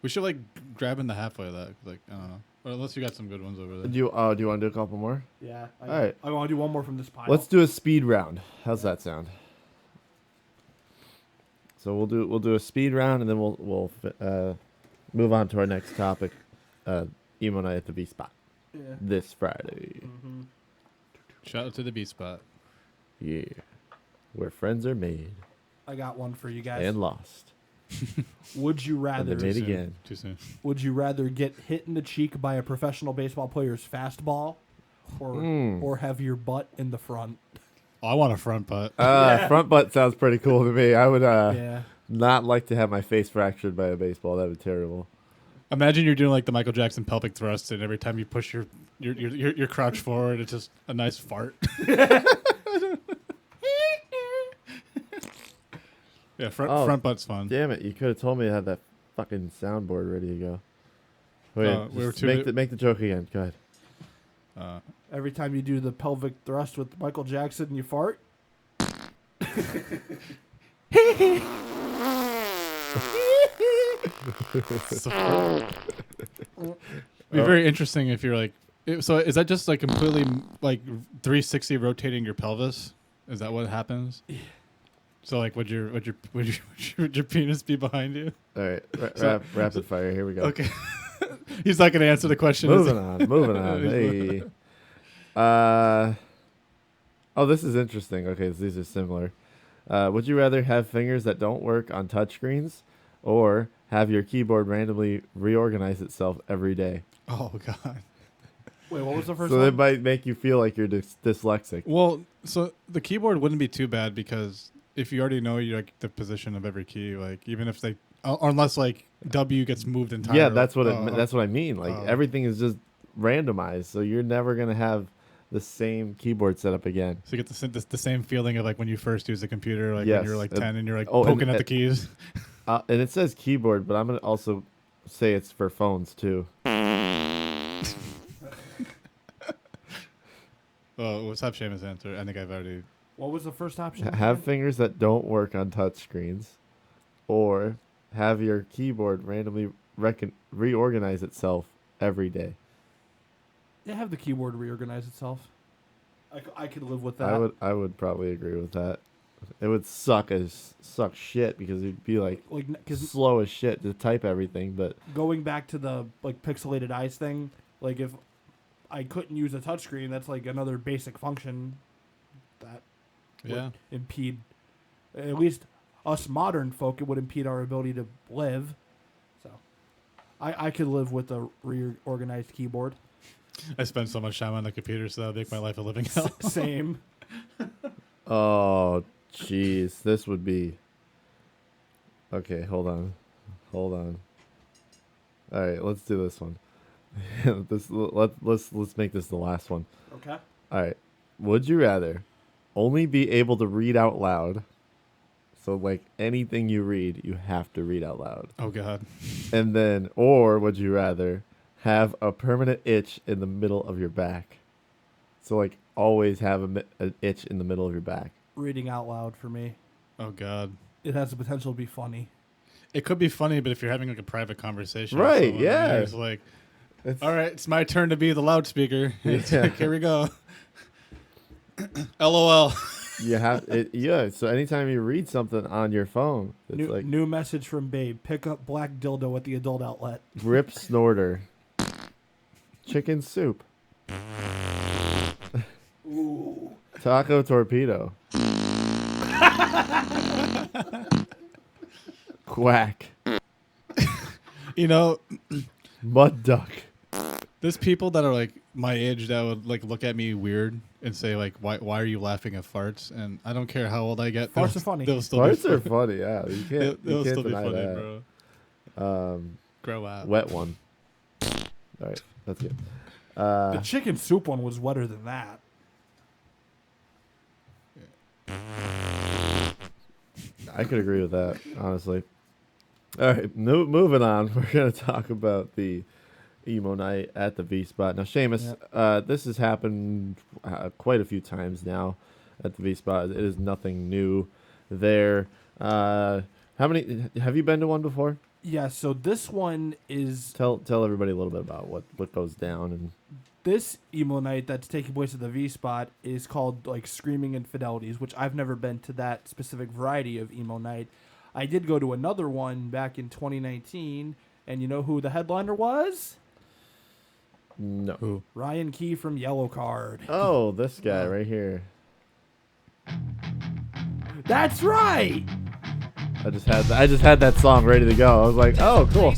We should like grab in the halfway of that. Like I don't know. Or unless you got some good ones over there. Do you want to do a couple more? Yeah. All right. I want to do one more from this pile. Let's do a speed round. How's that sound? So we'll do a speed round, and then we'll move on to our next topic. Emo night at the V Spot Yeah. this Friday. Mm-hmm. Shout out to the B Spot. Yeah, where friends are made I got one for you guys. and lost. Would you And rather? they made Too soon. again. Too soon. Would you rather get hit in the cheek by a professional baseball player's fastball, or have your butt in the front. Oh, I want a front butt. Front butt sounds pretty cool to me. I would Yeah. not like to have my face fractured by a baseball. That would be terrible. Imagine you're doing like the Michael Jackson pelvic thrust, and every time you push your crouch forward, it's just a nice fart. Yeah, front butt's fun. Damn it! You could have told me I had that fucking soundboard ready to go. Wait, we were make the joke again. Go ahead. Every time you do the pelvic thrust with Michael Jackson, you fart. It'd be very interesting if you're like. So is that just like completely like 360 rotating your pelvis? Is that what happens? So like, would your penis be behind you? All right, rapid fire. Here we go. Okay. He's not going to answer the question. Moving on. Hey. Oh, this is interesting. Okay, so these are similar. Would you rather have fingers that don't work on touchscreens, or have your keyboard randomly reorganize itself every day? Oh God. Wait, what was the first So one? it might make you feel like you're dyslexic. Well, so the keyboard wouldn't be too bad because if you already know like the position of every key, like even if they, unless like W gets moved entirely. Yeah, that's what that's what I mean. Like Oh. everything is just randomized, so you're never gonna have the same keyboard setup again. So you get the same feeling of like when you first use the computer, like Yes. when you're like 10 and you're like Oh, poking and- at the keys. And it says keyboard, but I'm gonna also say it's for phones too. Oh, what's up, Seamus answer? I think I've already. What was the first option? Have fingers that don't work on touchscreens, or have your keyboard randomly reorganize itself every day. Yeah, have the keyboard reorganize itself. I could live with that. I would probably agree with that. It would suck shit because it'd be like because slow as shit to type everything. But going back to the like pixelated eyes thing, like if I couldn't use a touchscreen, that's like another basic function that would impede, at least us modern folk, it would impede our ability to live. So I could live with a reorganized keyboard. I spend so much time on the computer, so that would make my life a living hell. Same. oh, jeez, this would be. Okay, hold on. All right, let's do this one. Let's make this the last one. Okay. All right. Would you rather only be able to read out loud? So like anything you read, you have to read out loud. Oh God. And then, or would you rather have a permanent itch in the middle of your back? So like always have an itch in the middle of your back. Reading out loud for me. Oh God. It has the potential to be funny. It could be funny, but if you're having like a private conversation, with Right, someone, yeah. it's like, all right, it's my turn to be the loudspeaker. It's like, here we go. LOL. You have it, yeah. So anytime you read something on your phone, it's like New message from Babe. Pick up black dildo at the adult outlet. Rip Snorter, chicken soup, taco torpedo, quack, You know, mud duck. there's people that are like my age that would like look at me weird and say like, why are you laughing at farts? And I don't care how old I get. Farts are funny. They'll still Farts be are funny. funny, yeah. You can't, They'll you can't still be deny funny, that. bro. Grow up. Wet one. All right, that's good. The chicken soup one was wetter than that. I could agree with that, honestly. All right, moving on. We're going to talk about the emo night at the V-Spot. Now, Seamus, this has happened quite a few times now at the V-Spot. It is nothing new there. How many have you been to one before? Yeah, so this one is Tell everybody a little bit about what goes down. And this emo night that's taking place at the V-Spot is called like Screaming Infidelities, which I've never been to that specific variety of emo night. I did go to another one back in 2019, and you know who the headliner was? no. Who? Ryan Key from Yellow Card. Oh, this guy right here. That's right. I just had that song ready to go. I was like, oh, cool.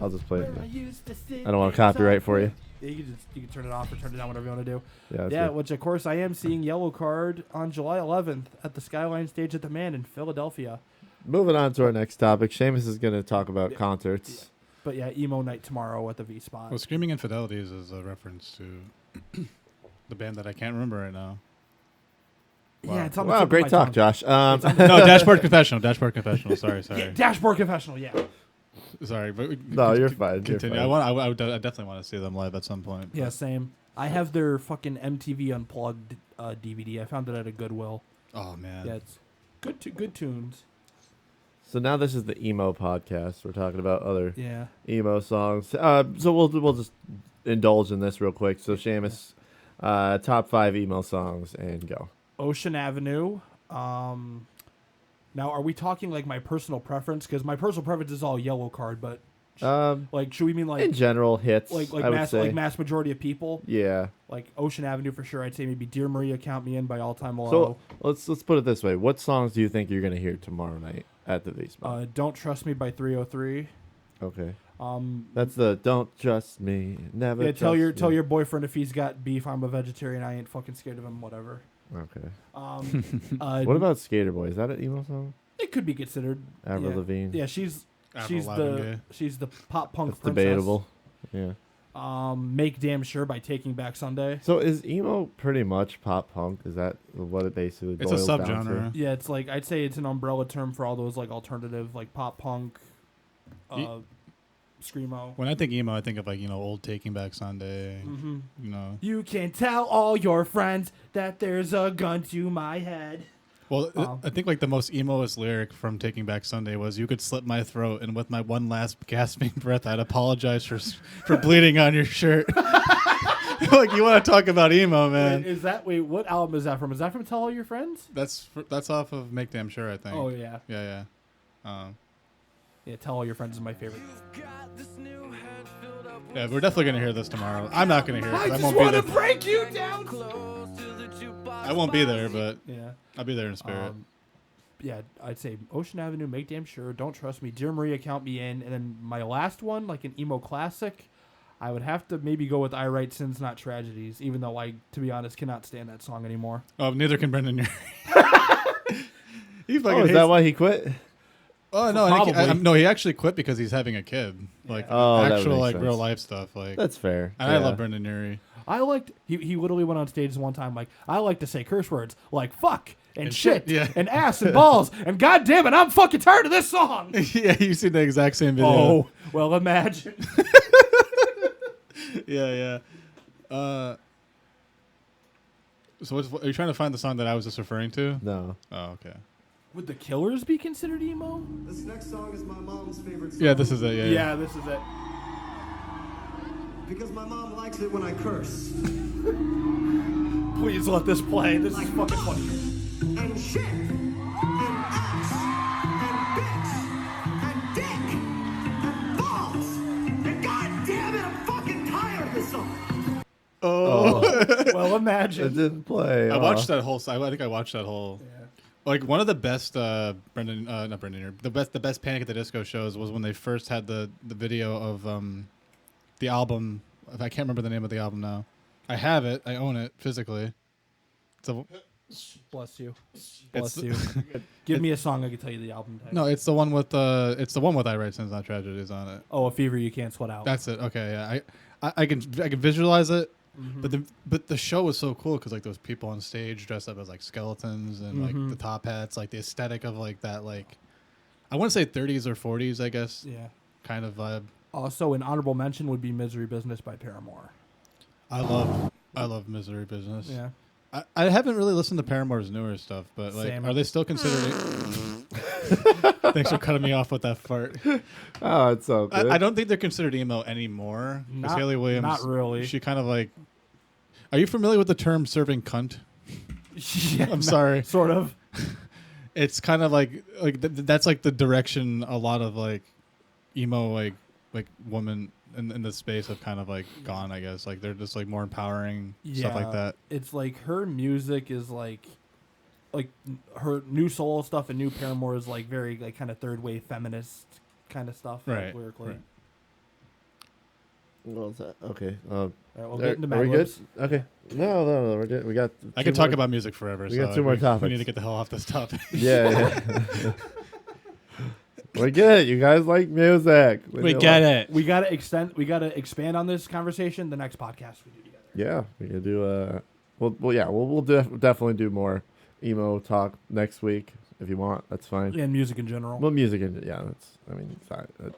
I'll just play it. Where I used to sit I don't want and copyright talk for you. with- Yeah, you can turn it off or turn it down, whatever you want to do. Yeah, that's Yeah, good. which of course I am seeing Yellow Card on July 11th at the Skyline Stage at the Man in Philadelphia. Moving on to our next topic. Seamus is going to talk about Yeah. concerts. But yeah, emo night tomorrow at the V Spot. Well, Screaming Infidelities is a reference to the band that I can't remember right now. Yeah, it's on the Wow, tip of great my talk, tongue. Josh. No, Dashboard Confessional. Dashboard Confessional. Sorry. Yeah, Dashboard Confessional. Yeah. Sorry, but No, you're fine. You're Continue. fine. I definitely want to see them live at some point. Yeah, same. I have their fucking MTV Unplugged DVD. I found it at a Goodwill. Oh man. Yeah, it's good tunes. So now this is the emo podcast. We're talking about other Yeah. emo songs. So we'll just indulge in this real quick. So Seamus, top 5 emo songs and go. Ocean Avenue. Now, are we talking like my personal preference? Because my personal preference is all Yellow Card, but like, should we mean like in general hits? like I would say. mass majority of people? Yeah. Like Ocean Avenue for sure. I'd say maybe Dear Maria, Count Me In by All Time Low. So let's put it this way. What songs do you think you're gonna hear tomorrow night at the V Spot? Don't Trust Me by 303. Okay. Um, That's the Don't Trust Me, Never. yeah, tell Trust your Me. boyfriend if he's got beef. I'm a vegetarian. I ain't fucking scared of him. Whatever. Okay. What What about Skater Boy? Is that an emo song? It could be considered. Avril yeah. Lavigne. Yeah, she's Avril Lavigne. she's the pop punk That's princess. debatable. Yeah. Make Damn Sure by Taking Back Sunday. So is emo pretty much pop punk? Is that what it basically It's a boils down to? subgenre. Yeah, it's like I'd say it's an umbrella term for all those like alternative like pop punk, screamo. When I think emo, I think of like old Taking Back Sunday. Mm-hmm. You know. You can tell all your friends that there's a gun to my head. Well, I think like the most emoist lyric from Taking Back Sunday was, "You could slit my throat, and with my one last gasping breath, I'd apologize for bleeding on your shirt." Like, you want to talk about emo, man? What album is that from? Is that from Tell All Your Friends? That's off of Make Damn Sure, I think. Oh yeah, Yeah. yeah. Tell All Your Friends is my favorite. Yeah, we're definitely gonna hear this tomorrow. I'm not gonna hear it. 'Cause I just won't be want to there. break you down. I won't be there, but Yeah. I'll be there in spirit. Yeah, I'd say Ocean Avenue, Make Damn Sure, Don't Trust Me, Dear Maria, Count Me In, and then my last one, like an emo classic, I would have to maybe go with I Write Sins Not Tragedies, even though I, to be honest, cannot stand that song anymore. Oh, neither can Brendan Urie. He fucking Oh, is hates. that why he quit? Oh no, I think Probably. no, he actually quit because he's having a kid. Like Oh, that actual makes like sense. real life stuff. Like, That's fair. and I love Brendan Urie. I liked, he literally went on stage one time like, I like to say curse words like fuck and shit yeah. and ass and balls and god damn it, I'm fucking tired of this song. Yeah, you see the exact same video. Oh, well imagine. Yeah. So are you trying to find the song that I was just referring to? No. Oh, okay. Would the Killers be considered emo? This next song is my mom's favorite song. Yeah, this is it. Yeah. this is it. Because my mom likes it when I curse. Please let this play. This is fucking funny. And shit. And ass. And bitch. And dick. And balls. And god damn it, I'm fucking tired of this song. Well, It imagine. didn't play. I watched that whole. I think I watched that whole. Yeah. Like, one of the best not Brendan Urie, the best Panic at the Disco shows was when they first had the video of the album. I can't remember the name of the album now. I have it. I own it physically. Bless you. It's- Bless you. Give me a song I can tell you the album title. No, it's the one with I Write Sins Not Tragedies on it. Oh, A Fever You Can't Sweat Out. That's it. Okay, yeah. I can visualize it. But the show was so cool because like those people on stage dressed up as like skeletons and like the top hats, like the aesthetic of like that, like I want to say 30s or 40s, I guess, Yeah. kind of vibe. Also, an honorable mention would be Misery Business by Paramore. I love Misery Business. Yeah. I haven't really listened to Paramore's newer stuff, but like, Same. are they still considered? Thanks for cutting me off with that fart. Oh, it's so good. I don't think they're considered emo anymore. 'Cause Not- Haley Williams, not really. She kind of like. Are you familiar with the term "serving cunt"? Yeah, I'm sorry. Sort of. It's kind of like that's like the direction a lot of like emo like women in the space have kind of like gone, I guess. Like they're just like more empowering stuff like that. It's like her music is like her new solo stuff and new Paramore is like very like kind of third wave feminist kind of stuff, like, Right, lyrically. right. What was that? Okay. All right, we'll are, get into are Mad we good? Libs. Okay. No, we're good. We got. I two could talk more- about music forever. we so got two more We topics. need to get the hell off this topic. Yeah. We get it. You guys like music. We get it. We gotta expand on this conversation the next podcast we do together. Yeah, we can do we'll definitely do more emo talk next week if you want. That's fine. And music in general. Well, music and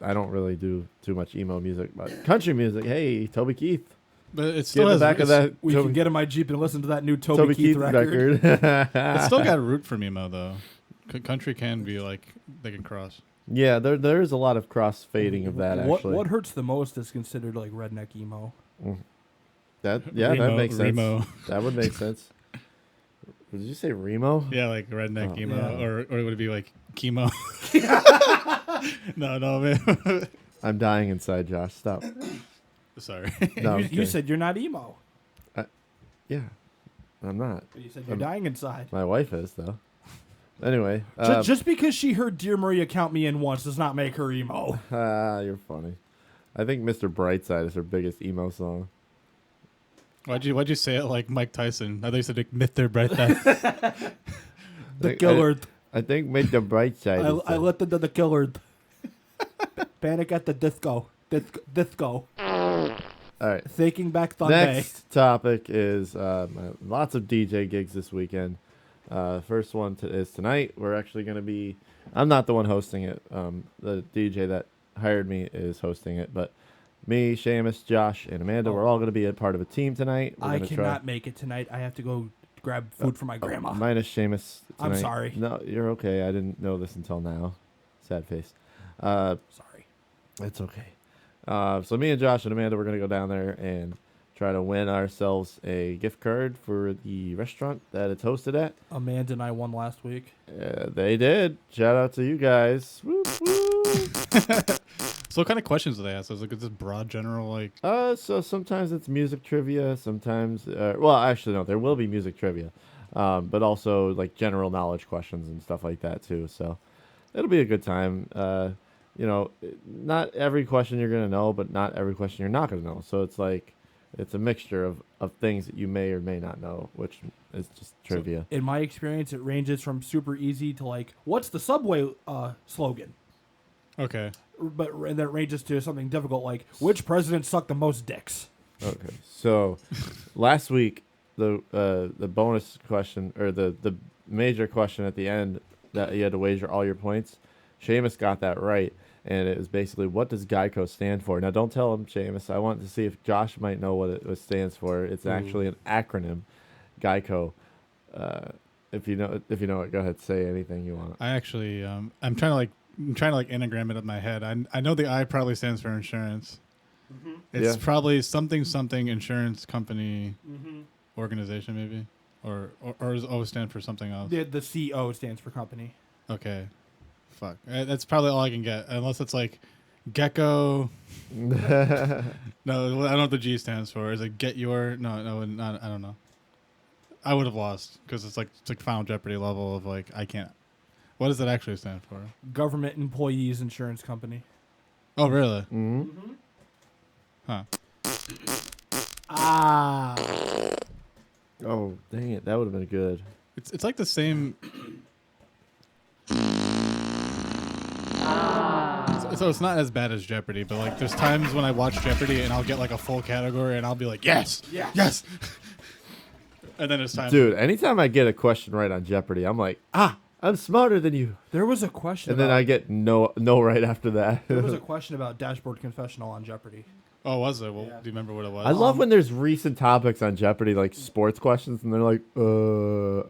I don't really do too much emo music, but country music. Hey, Toby Keith. But it Get still the has back of that. We Toby, can get in my Jeep and listen to that new Toby Keith record. It's still got a root for emo though. Country can be like they can cross. Yeah, there's a lot of cross fading of that actually. What hurts the most is considered like redneck emo. That Remo, makes sense. Remo. That would make sense. Did you say Remo? Yeah, like redneck Oh, emo, yeah. or would it be like chemo? No, man. I'm dying inside, Josh. Stop. Sorry. No, I'm you kidding. said you're not emo. Yeah, I'm not. You said you're I'm- dying inside. My wife is though. Anyway, Just because she heard "Dear Maria, Count Me In" once does not make her emo. you're funny. I think Mr. Brightside is her biggest emo song. Why'd you say it like Mike Tyson? I thought you said like Mr. Brightside. The killer. I think Mr. Brightside. I let the killer. Panic at the disco. Disco. All right. Taking back Thunder. Next topic is lots of DJ gigs this weekend. First one is tonight. We're actually going to be. I'm not the one hosting it. The DJ that hired me is hosting it, but me, Seamus, Josh, and Amanda, we're all going to be a part of a team tonight. We're I gonna cannot make it tonight. I have to go grab food for my grandma. Minus Seamus. I'm tonight. sorry. No, you're okay. I didn't know this until now. Sad face. Sorry. It's okay. So me and Josh and Amanda, we're gonna go down there and try to win ourselves a gift card for the restaurant that it's hosted at. Amanda and I won last week. They did. Shout out to you guys. Whoop, whoop. So what kind of questions do they ask? Is it just broad, general, like? So sometimes it's music trivia. Sometimes, well, actually no, there will be music trivia, but also like general knowledge questions and stuff like that too. So it'll be a good time. You know, not every question you're gonna know, but not every question you're not gonna know. So it's like it's a mixture of things that you may or may not know, which is just trivia. In my experience, it ranges from super easy to like, what's the Subway slogan? Okay. And then it ranges to something difficult like, which president sucked the most dicks? Okay, so last week the bonus question or the major question at the end that you had to wager all your points, Seamus got that right, and it was basically what does Geico stand for? Now don't tell him, Seamus. I want to see if Josh might know what it stands for. It's actually an acronym, Geico. If you know it, go ahead, say anything you want. I actually, I'm trying to anagram it in my head. I know the I probably stands for insurance. Mm-hmm. It's Yeah. probably something insurance company organization maybe, or does it always stand for something else? The CO stands for company. Okay, fuck. That's probably all I can get, unless it's like Gecko. No, I don't know what the G stands for. Is it get your? No, not. I don't know. I would have lost because it's like Final Jeopardy level of like I can't. What does it actually stand for? Government Employees Insurance Company. Oh, really? Mm-hmm. Huh. Ah. Oh, dang it. That would have been good. It's like the same. So it's not as bad as Jeopardy, but like there's times when I watch Jeopardy and I'll get like a full category and I'll be like, yes, yes. And then it's time. Dude, anytime I get a question right on Jeopardy, I'm like, I'm smarter than you. There was a question And then I get no right after that. there was a question about Dashboard Confessional on Jeopardy. Oh, was it? Well, Yeah. do you remember what it was? I love when there's recent topics on Jeopardy, like sports questions, and they're like, I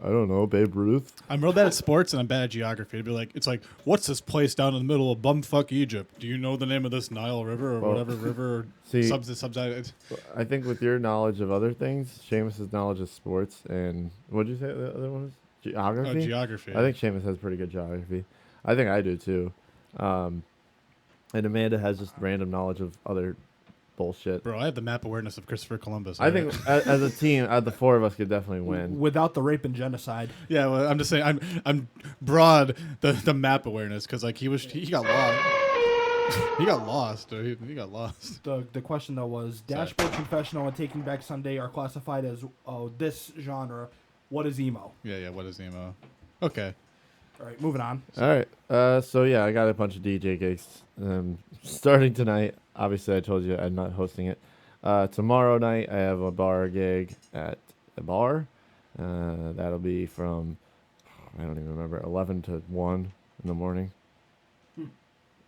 don't know, Babe Ruth. I'm real bad at sports and I'm bad at geography. It'd be like, it's like, what's this place down in the middle of bumfuck Egypt? Do you know the name of this Nile River or Well, whatever river? Or see- subside. I think with your knowledge of other things, Seamus's knowledge of sports, and what did you say the other one was? Geography? Oh, geography. I think Seamus has pretty good geography. I think I do too. And Amanda has just random knowledge of other bullshit. Bro, I have the map awareness of Christopher Columbus. I think as a team, the four of us could definitely win. Without the rape and genocide. Yeah, well, I'm just saying, I'm broad the map awareness because like he got lost. He got lost, dude. He got lost. The question though was Dashboard Confessional and Taking Back Sunday are classified as this genre. What is emo? Yeah. What is emo? Okay. All right, moving on. All right. So yeah, I got a bunch of DJ gigs starting tonight. Obviously, I told you I'm not hosting it. Tomorrow night, I have a bar gig at a bar. That'll be from, I don't even remember, 11 to 1 in the morning.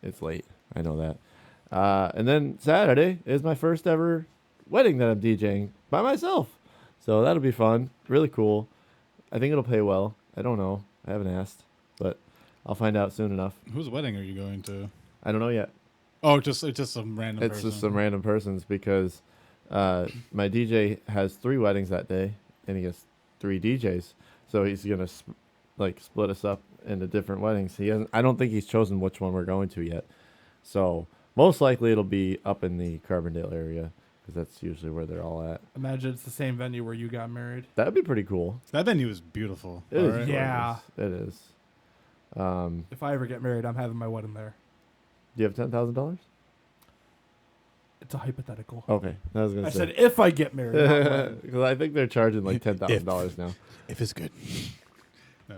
It's late. I know that. And then Saturday is my first ever wedding that I'm DJing by myself. So that'll be fun. Really cool. I think it'll pay well. I don't know. I haven't asked, but I'll find out soon enough. Whose wedding are you going to? I don't know yet. Oh, it's just some random It's person. just some random persons because my DJ has 3 weddings that day, and he has 3 DJs. So he's gonna split us up into different weddings. He hasn't. I don't think he's chosen which one we're going to yet. So most likely it'll be up in the Carbondale area because that's usually where they're all at. Imagine it's the same venue where you got married. That'd be pretty cool. That venue is beautiful. It is Alright. gorgeous. Yeah. It is. If I ever get married, I'm having my wedding there. Do you have $10,000? It's a hypothetical. Okay, I was gonna I say. said if I get married. not when. Because I think they're charging like $10,000 now. If it's good. No.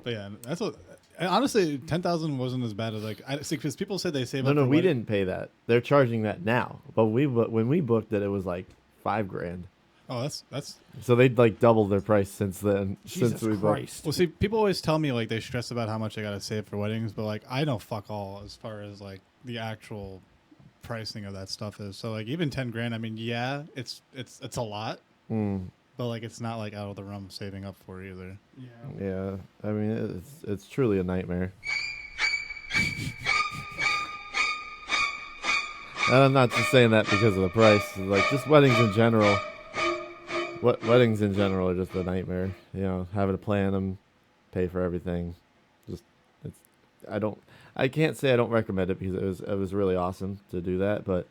But yeah, that's what. Honestly, 10,000 wasn't as bad as like. I see because people said they save. No, up no, for we wedding- didn't pay that. They're charging that now. But when we booked it, it was like $5,000. Oh, that's. So they'd like doubled their price since then. Jesus since we booked. Christ. Well, see, people always tell me like they stress about how much they gotta save for weddings, but like I know fuck all as far as like the actual pricing of that stuff is. So like even 10 grand, I mean, yeah, it's a lot, but like it's not like out of the realm of saving up for either. Yeah. Yeah, I mean it's truly a nightmare. And I'm not just saying that because of the price. Like just weddings in general. Weddings in general are just a nightmare. You know, having to plan them, pay for everything. Just I can't say I don't recommend it because it was really awesome to do that. But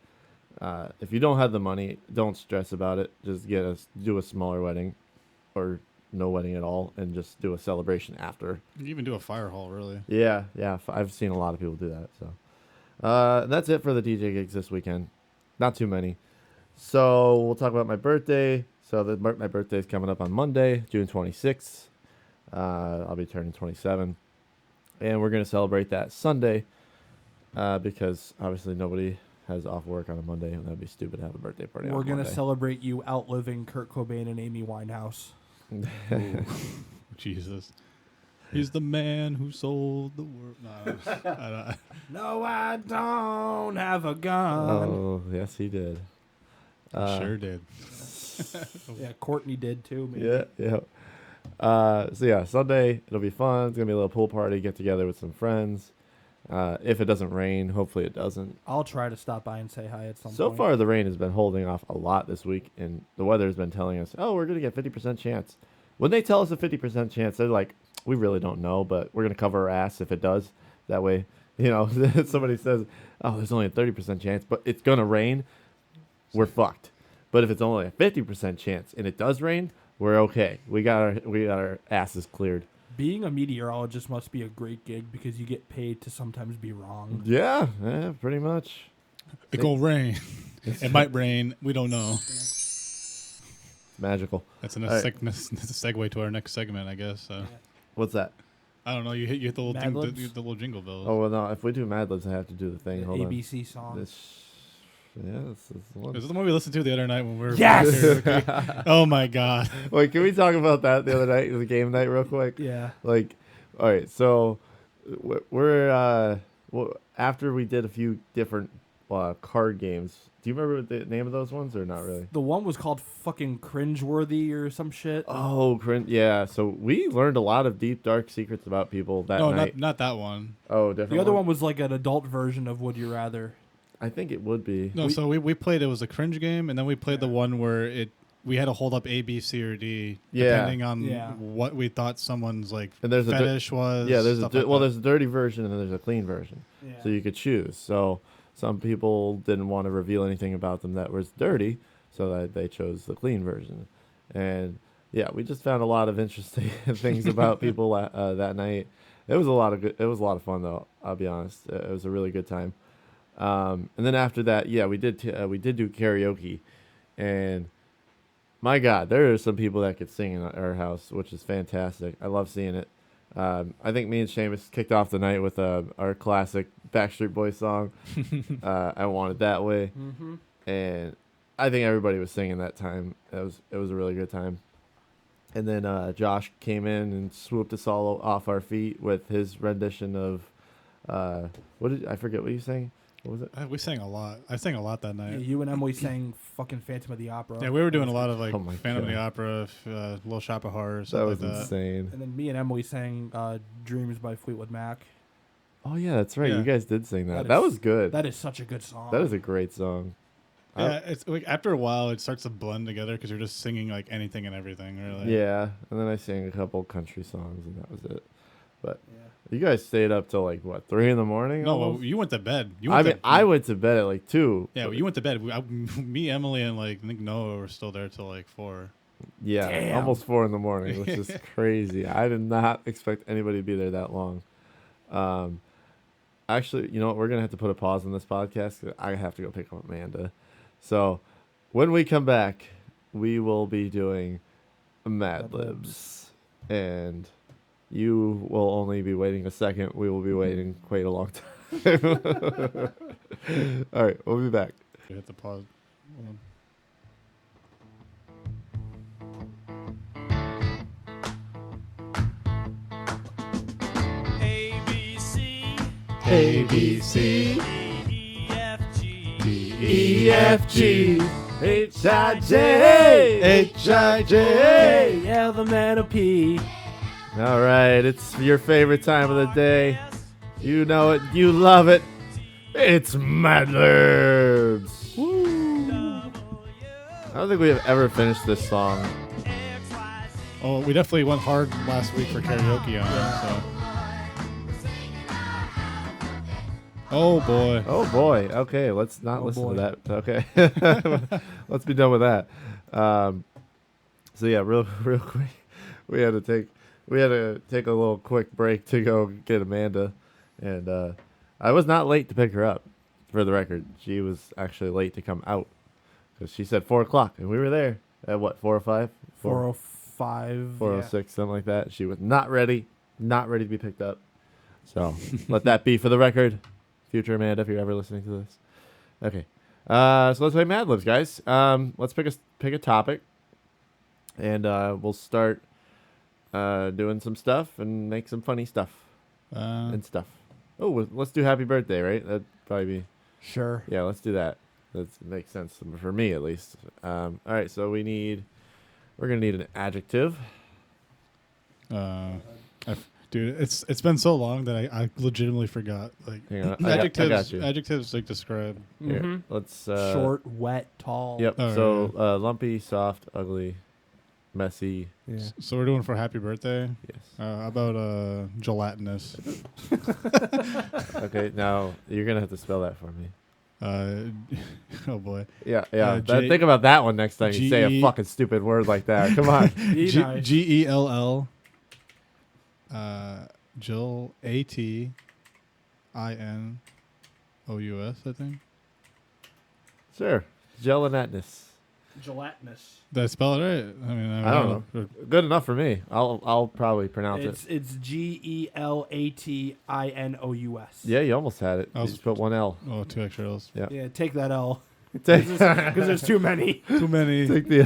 if you don't have the money, don't stress about it. Just do a smaller wedding, or no wedding at all, and just do a celebration after. You can even do a fire hall, really. Yeah. I've seen a lot of people do that. So that's it for the DJ gigs this weekend. Not too many. So we'll talk about my birthday. So my birthday is coming up on Monday, June 26th. I'll be turning 27. And we're going to celebrate that Sunday because obviously nobody has off work on a Monday. And that'd be stupid to have a birthday party on We're Monday. going to celebrate you outliving Kurt Cobain and Amy Winehouse. Ooh, Jesus. He's the man who sold the world. No, I don't. No, I don't have a gun. Oh, yes, he did. Sure did. Yeah, Courtney did too. Maybe. Yeah. So yeah, Sunday it'll be fun. It's gonna be a little pool party, get together with some friends. If it doesn't rain, hopefully it doesn't. I'll try to stop by and say hi at some So point. far, the rain has been holding off a lot this week, and the weather's been telling us, "Oh, we're gonna get 50% chance." When they tell us a 50% chance, they're like, "We really don't know, but we're gonna cover our ass if it does." That way, you know, somebody says, "Oh, there's only a 30% chance, but it's gonna rain," we're fucked. But if it's only a 50% chance and it does rain, we're okay. We got our asses cleared. Being a meteorologist must be a great gig because you get paid to sometimes be wrong. Yeah, pretty much. It gonna rain. It might rain. We don't know. It's magical. That's a All right. segue to our next segment, I guess. What's that? I don't know. You hit the little Mad the Libs? little jingle bells. Oh well, no. If we do Mad Libs, I have to do the thing. The Hold ABC song. on. This is the one. Is it the one we listened to the other night when we were Yes! Oh my god. Wait, can we talk about that the other night, the game night, real quick? Yeah. Like, all right, so we're after we did a few different card games. Do you remember the name of those ones or not really? The one was called fucking Cringeworthy or some shit. Oh, yeah. So we learned a lot of deep, dark secrets about people that No, night. not that one. Oh, different. The other one was like an adult version of Would You Rather. I think it would be. No, so we played. It was a cringe game, and then we played the one where we had to hold up A, B, C, or D, Yeah. depending on Yeah. what we thought someone's like And there's fetish was. Yeah, there's stuff like that. there's a dirty version and then there's a clean version. Yeah. So you could choose. So some people didn't want to reveal anything about them that was dirty, so that they chose the clean version. And yeah, we just found a lot of interesting things about people that night. It was a lot of fun though. I'll be honest. It was a really good time. And then after that, yeah, we did do karaoke, and my God, there are some people that could sing in our house, which is fantastic. I love seeing it. I think me and Seamus kicked off the night with our classic Backstreet Boys song, "I Want It That Way," and I think everybody was singing that time. It was a really good time. And then Josh came in and swooped us all off our feet with his rendition of I forget what you sang. What was it? We sang a lot. I sang a lot that night. You and Emily sang fucking Phantom of the Opera. Yeah, we were doing a lot of like Oh my Phantom of the God. Opera, Little Shop of Horrors. That Stuff was like that. insane. And then me and Emily sang Dreams by Fleetwood Mac. Oh yeah, that's right. Yeah. You guys did sing that. That That is- was good. That is such a good song. That is a great song. Yeah, it's like after a while it starts to blend together because you're just singing like anything and everything, really. Yeah, and then I sang a couple country songs, and that was it. But Yeah. you guys stayed up till like what, 3 in the morning? No, well, almost? you went to bed. I went to bed at like 2. Yeah, well, you went to bed. Me, Emily, and like I think Noah were still there till like 4. Yeah, Damn. almost 4 in the morning, which is crazy. I did not expect anybody to be there that long. Actually, you know what? We're gonna have to put a pause on this podcast 'cause I have to go pick up Amanda. So, when we come back, we will be doing Mad Libs, and you will only be waiting a second. We will be waiting quite a long time. All right, we'll be back. We hit the pause. Hold on. A B C D E F G H I J H I J. Yeah, the man of P. All right, it's your favorite time of the day. You know it, you love it. It's Mad Libs. I don't think we have ever finished this song. Oh, we definitely went hard last week for karaoke on it. So. Oh boy. Oh boy. Okay, let's not Oh, listen boy. to that. Okay, let's be done with that. So yeah, real quick, we had to take a little quick break to go get Amanda, and I was not late to pick her up. For the record, she was actually late to come out because she said 4:00, and we were there at what, 4 or 5? 4:05. 4:06, something like that. She was not ready to be picked up. So let that be for the record. Future Amanda, if you're ever listening to this. Okay. So let's play Mad Libs, guys. Let's pick a topic. And we'll start doing some stuff and make some funny stuff and stuff. Oh, let's do Happy Birthday, right? That'd probably be... Sure. Yeah, let's do that. That makes sense for me, at least. All right, so we're going to need an adjective. Dude, it's been so long that I legitimately forgot. Like Hang on, I got you. adjectives like describe. Here, let's... Short, wet, tall. Yep, Oh, so lumpy, soft, ugly, messy. Yeah. So we're doing for happy birthday. Yes. How about gelatinous? Okay, now you're going to have to spell that for me. Oh boy. Yeah. J- Think about that one next time you say a G- fucking stupid word like that. Come on. Be nice. Gell. Jill ATINOUS, I think. Sure. Gelatinous. Gelatinous. Did I spell it right? I mean, I don't know. Good enough for me. I'll probably pronounce it. It's GELATINOUS. Yeah, you almost had it. I You was- just put one L. Oh, 2 extra L's. Yeah. Yeah, take that L. Take, Because there's too many. Too many. take the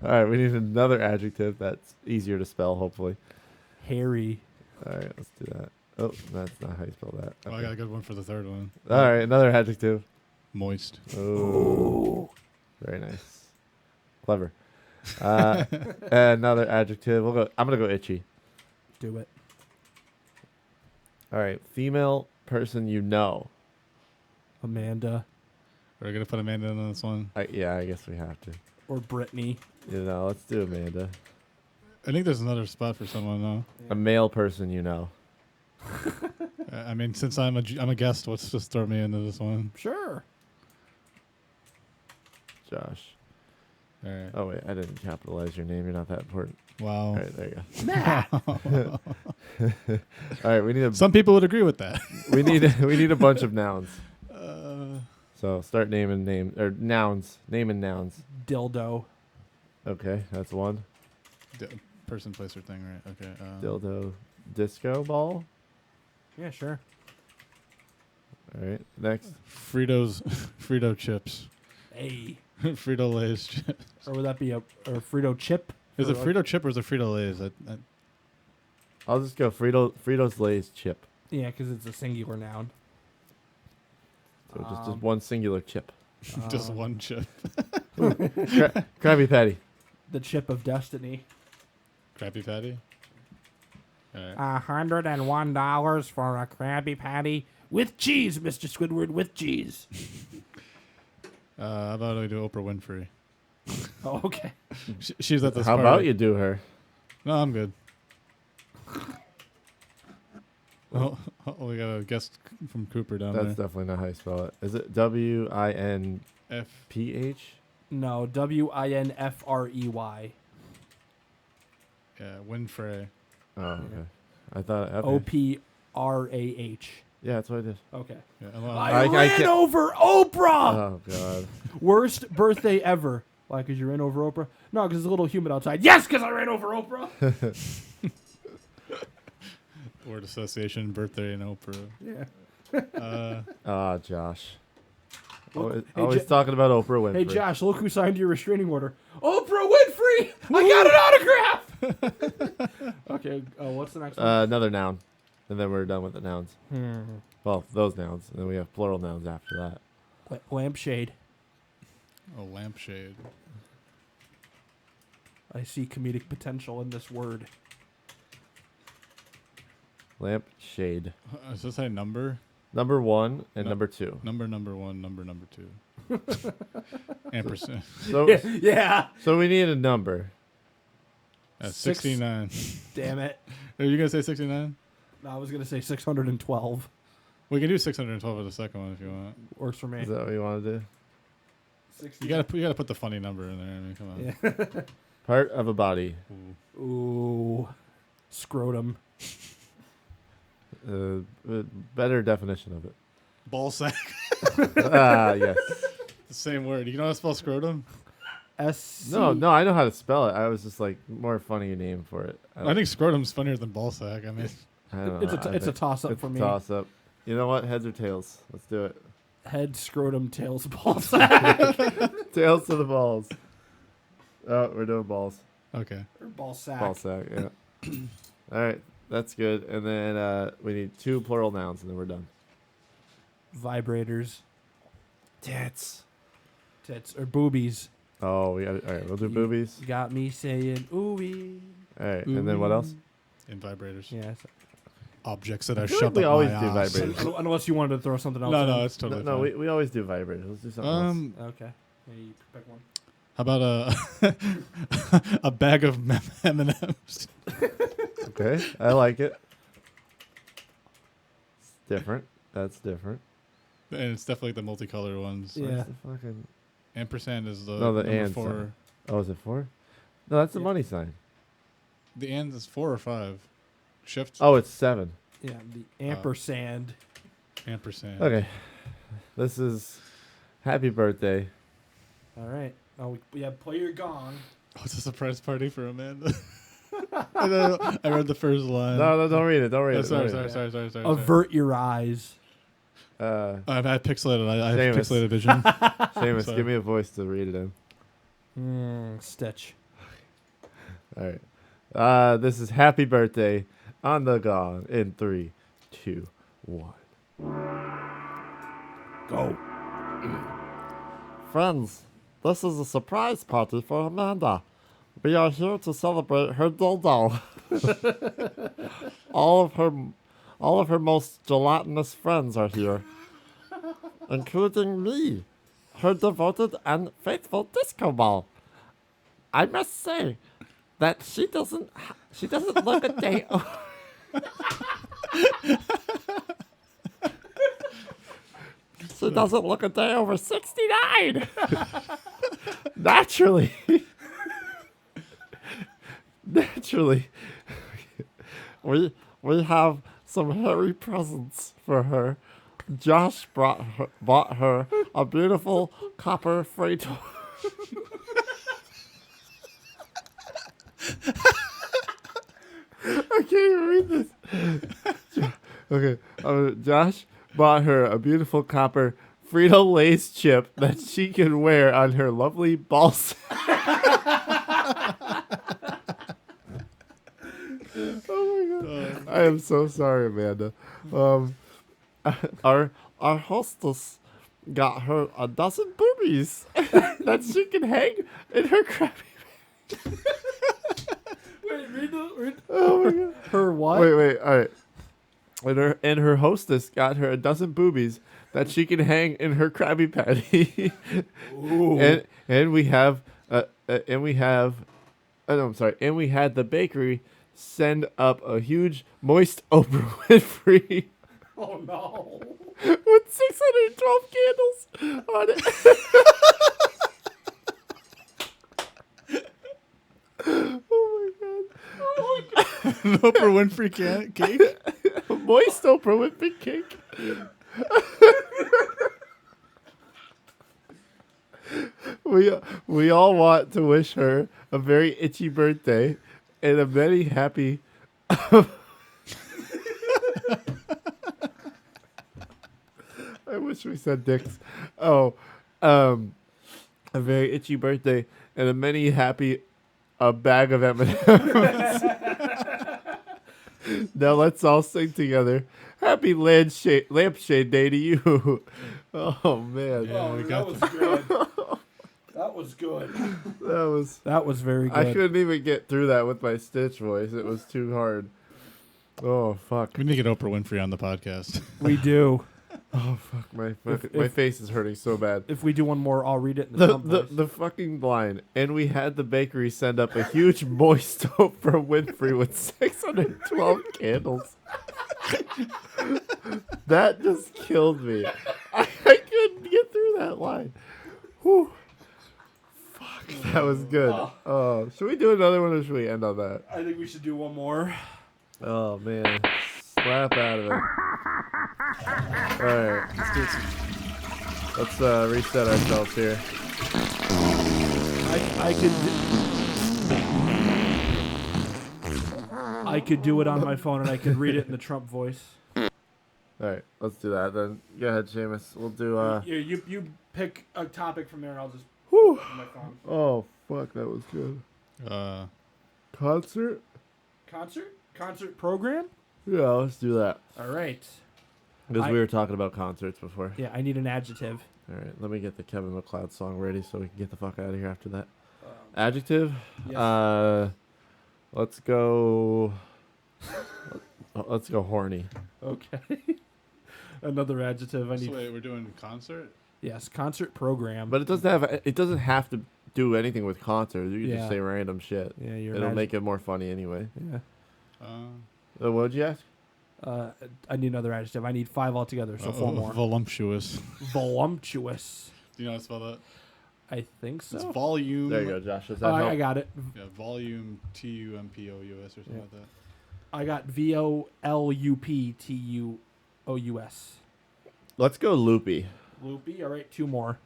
All right, we need another adjective that's easier to spell, hopefully. Hairy. All right, let's do that. Oh, that's not how you spell that. Oh, I Okay. got a good one for the third one. All right, another adjective. Moist. Oh, very nice, clever. Another adjective. I'm gonna go itchy. Do it. All right, female person you know. Amanda We're gonna put Amanda in on this one. I guess we have to. or Brittany. Let's do Amanda. I think there's another spot for someone though. A male person you know. I mean, since I'm a guest, let's just throw me into this one. Sure. Josh. All right. Oh wait, I didn't capitalize your name. You're not that important. Wow. All right, there you go. All right, we need Some people would agree with that. we need a bunch of nouns. So start naming names or nouns. Naming nouns. Dildo. Okay, that's one. Person, place, or thing, right? Okay. Dildo. Disco ball. Yeah, sure. All right. Next. Frito chips. Hey. Frito Lay's chips. Or would that be a Frito chip? Is it Or Frito chip or is it Frito Lay's? I'll just go Frito's Lay's chip. Yeah, because it's a singular noun. So just one singular chip. Just one chip. Krabby Patty. The chip of destiny. Krabby Patty. All right. $101 for a Krabby Patty With cheese, Mr. Squidward, with cheese. How about I do Oprah Winfrey? Oh, okay. She's at this How party. about you do her? No, I'm good. Oh, we got a guest from Cooper down That's there. definitely not how you spell it. Is it WINPH? F. No, WINFREY. Yeah, Winfrey. Oh, okay. I thought. Okay. OPRAH. Yeah, that's what I did. Okay. Yeah, well, I I ran can't- over Oprah! Oh God. Worst birthday ever. Why, because you ran over Oprah? No, because it's a little humid outside. Yes, because I ran over Oprah! word association, birthday, and Oprah. Yeah. Josh. Look- Always, hey, always Ja- talking about Oprah Winfrey. Hey, Josh, look who signed your restraining order. Oprah Winfrey! I got an autograph! Okay, what's the next one? Another noun, and then we're done with the nouns. Well, those nouns, and then we have plural nouns after that. Lampshade. Oh, lampshade. I see comedic potential in this word. Lamp shade. Does this say number? Number 1 and No. number 2. Number 1, number 2. Ampersand. So, Yeah. so we need a number. 69. Damn it. Are you going to say 69? No, I was going to say 612. We can do 612 for the second one if you want. Works for me. Is that what you want to do? You gotta put the funny number in there. I mean, come on. Yeah. Part of a body. Ooh. Scrotum. Better definition of it. Ball sack. Yes. The same word. You know how to spell scrotum? S. No, I know how to spell it. I was just like more funny name for it. I think scrotum's funnier than ball sack. I mean, I don't know. It's a toss up for me. Toss up. You know what? Heads or tails? Let's do it. Head, scrotum, tails, ball sack. Tails to the balls. Oh, we're doing balls. okay. Or ball sack. Ball sack. Yeah. All right, that's good. And then we need 2 plural nouns, and then we're done. Vibrators. Tits. Tits. Or boobies. Oh, we got. All right, we'll do boobies. Got me saying ooey. All right, and then what else? In vibrators. Yes. Objects that are feel shoved like we up always my do ass. vibrators. Unless you wanted to throw something else No, in. no, it's No, totally no, fine. we always do vibrators. Let's do something Okay. Yeah, you pick one. How about a bag of M&Ms? else. Okay, I like it. It's different. That's different. And it's definitely the multicolored ones. Yeah. What's the fucking? Ampersand is the No, the number and 4. sign. Oh, is it 4? No, that's the Yeah. money sign. The and is 4 or 5. Shift. Oh, it's 7. Yeah, the ampersand. Ampersand. Okay, this is happy birthday. All right. Oh, yeah, play your gong. Oh, it's a surprise party for Amanda. I read the first line. No, don't read it. Don't read Oh, it. sorry, don't read sorry. Avert your eyes. it. I pixelated. I have Seamus. pixelated vision. Seamus, Sorry. give me a voice to read it in. Stitch. All right. This is happy birthday on the gong in 3, 2, 1. Go. Friends, this is a surprise party for Amanda. We are here to celebrate her dildo. all of her most gelatinous friends are here, including me, her devoted and faithful disco ball. I must say that she doesn't look a day. She doesn't look a day over 69. Naturally. We have some hairy presents for her Josh bought her a beautiful copper freight. I can't even read this. Okay, Josh bought her a beautiful copper Frito-Lay's chip that she can wear on her lovely ball sack. Oh my god! I am so sorry, Amanda. Our hostess got her a dozen boobies that she can hang in her crappy. Wait, read Oh my god! her what? Wait, all right. And her hostess got her a dozen boobies that she can hang in her Krabby Patty. Ooh. and we had the bakery send up a huge moist Oprah Winfrey Oh no. with 612 candles on it. Oh my god! Oprah Winfrey cake. Moist Oprah Winfrey cake. We all want to wish her a very itchy birthday and a very happy. I wish we said dicks. Oh, a very itchy birthday and a many happy bag of M&Ms. Now let's all sing together. Happy lampshade day to you. Oh man, Yeah, we got was good. That was good. that was very good. I couldn't even get through that with my Stitch voice. It was too hard. Oh fuck. We need to get Oprah Winfrey on the podcast. We do. Oh fuck. My face is hurting so bad. If we do one more, I'll read it in the Trump voice. The fucking line. And we had the bakery send up a huge moist Oprah Winfrey with 612 candles. That just killed me. I couldn't get through that line. Whew. Fuck, that was good. Oh, should we do another one or should we end on that? I think we should do one more. Oh man, slap out of it. All right, let's reset ourselves here. I could do it on my phone and I could read it in the Trump voice. All right, let's do that then. Go ahead, Seamus. We'll do. You pick a topic from there and I'll just Whew. on my phone. Oh fuck, that was good. Concert? Concert program? Yeah, let's do that. All right. Because we were talking about concerts before. Yeah, I need an adjective. All right, let me get the Kevin MacLeod song ready so we can get the fuck out of here after that. Adjective? Yes. Let's go. Let's go horny. Okay. Another adjective. I need. So wait, we're doing concert? Yes, concert program. But it doesn't have to do anything with concerts. You can Yeah. just say random shit. Yeah, you're. It'll make it more funny anyway. Yeah. What would you ask? I need another adjective. I need 5 altogether, so 4 more. Voluptuous. Voluptuous. Do you know how to spell that? I think so. It's volume. There you go, Josh. Does that Oh, help? I got it. Yeah, volume TUMPOUS or something like that. I got VOLUPTUOUS. Let's go loopy. Loopy. All right, 2 more.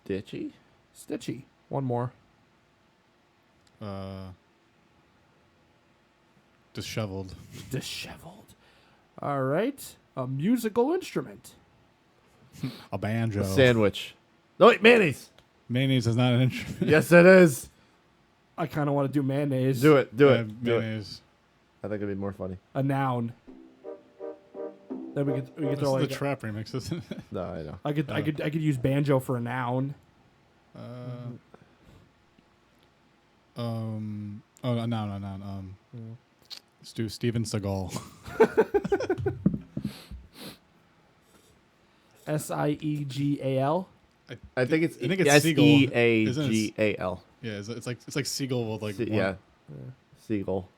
Stitchy? Stitchy. 1 more. Disheveled. Disheveled. All right. A musical instrument. A banjo. A sandwich. No, wait, mayonnaise. Mayonnaise is not an instrument. Yes, it is. I kind of want to do mayonnaise. Do it. Do Yeah, it. Do it. mayonnaise. I think it'd be more funny. A noun. Then we could This throw is like the trap remix, isn't it? No, I know. I could use banjo for a noun. Oh, no. Steven Seagal. SIEGAL. I think it's Seagull. SEAGAL. Yeah, it's like seagull with like one. Yeah. Seagull.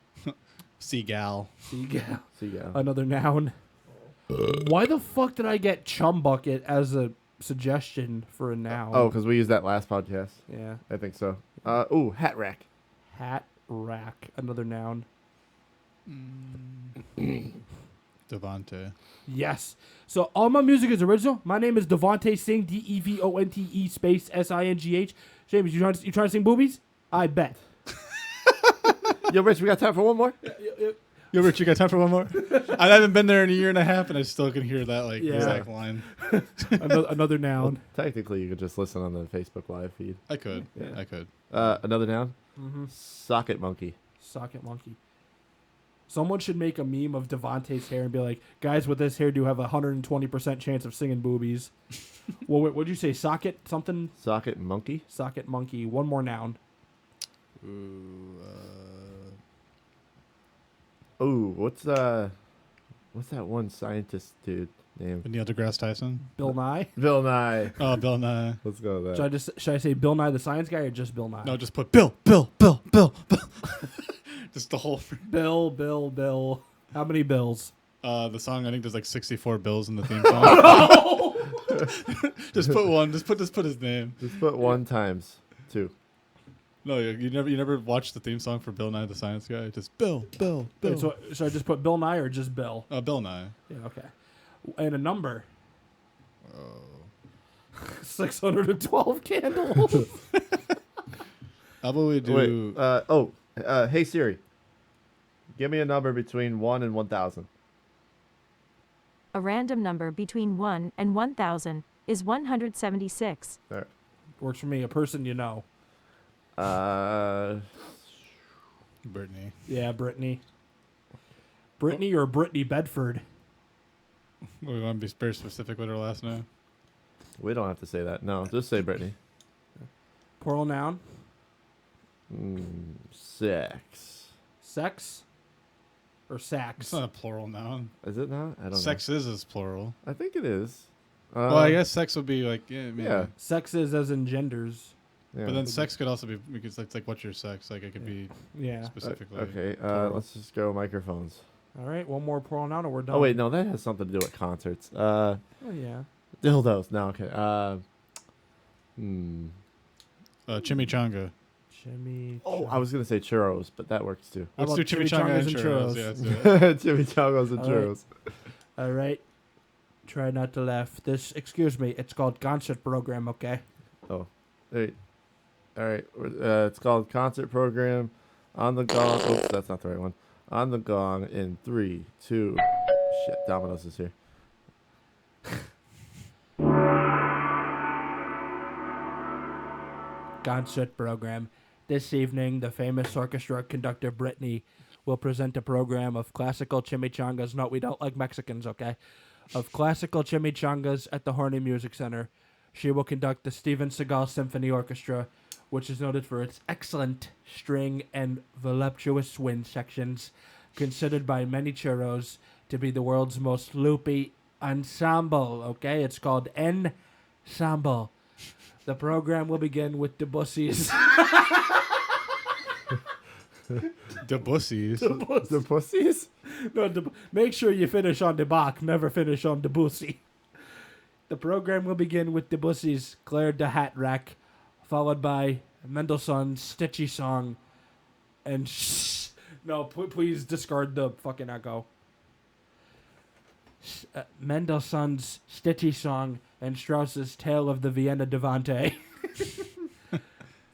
Seagal. Seagal. Seagull. Another noun. Why the fuck did I get chum bucket as a suggestion for a noun? Oh, because we used that last podcast. Yeah. I think so. Hat rack. Hat rack. Another noun. Devontae. Yes. So all my music is original. My name is Devontae Singh, Devonte space Singh. James, you trying to sing boobies? I bet. Yo, Rich, we got time for one more? Yo, Rich, you got time for one more? I haven't been there in a year and a half, and I still can hear that Yeah. exact line. Another noun. Technically, you could just listen on the Facebook Live feed. I could. Yeah. I could. Another noun? Mm-hmm. Socket monkey. Socket monkey. Someone should make a meme of Devontae's hair and be like, guys with this hairdo have a 120% chance of singing boobies. Well, what'd you say? Socket something? Socket monkey? Socket monkey. One more noun. Ooh, Ooh, what's that one scientist dude name? Neil deGrasse Tyson? Bill Nye? Bill Nye. Oh, Bill Nye. Let's go with that. Should I say Bill Nye the Science Guy or just Bill Nye? No, just put Bill. Just the whole... Bill. How many bills? The song, I think there's like 64 bills in the theme song. Just put one. Just put his name. Just put 1 times 2. No, you never watched the theme song for Bill Nye the Science Guy? Just Bill. Wait, so should I just put Bill Nye or just Bill? Bill Nye. Yeah, okay. And a number. Oh. 612 candles. How about we do... Wait. Hey Siri. Give me a number between 1 and 1,000. A random number between 1 and 1,000 is 176. There. Works for me. A person you know. Brittany. Yeah, Brittany. Brittany or Brittany Bedford? We want to be very specific with her last name. We don't have to say that. No, just say Brittany. Plural noun. Sex. Sex or sax? It's not a plural noun. Is it not? I don't Sex is plural. know. I think it is. Well, I guess sex would be like... Yeah. Maybe. Yeah. Sex is as in genders. Yeah. But then sex could also be... Because it's like, what's your sex? Like, it could be Yeah. specifically... Okay, let's just go microphones. All right. One more plural noun or we're done. Oh, wait, no, that has something to do with concerts. Oh, yeah. Dildos. No, okay. Chimichanga. Jimmy. Oh, I was going to say churros, but that works too. How Let's do about chimichanga and chimichangas churros. Yeah, let's do it. Chimichangas and All right. churros. All right. Try not to laugh. Excuse me, it's called concert program, okay? Oh, wait. All right. It's called concert program on the gong. Oops, that's not the right one. On the gong in 3, 2. Shit, Domino's is here. Concert program. This evening, the famous orchestra conductor Brittany will present a program of classical chimichangas. No, we don't like Mexicans, okay? Of classical chimichangas at the Horny Music Center. She will conduct the Steven Seagal Symphony Orchestra, which is noted for its excellent string and voluptuous wind sections, considered by many churros to be the world's most loopy ensemble, okay? It's called Ensemble. The program will begin with Debussy's... Debussys. The pussies? No, make sure you finish on the Bach, never finish on Debussy. The program will begin with Debussy's Claire de Hatrack, followed by Mendelssohn's Stitchy Song, and please discard the fucking echo. Mendelssohn's Stitchy Song and Strauss's Tale of the Vienna Devante.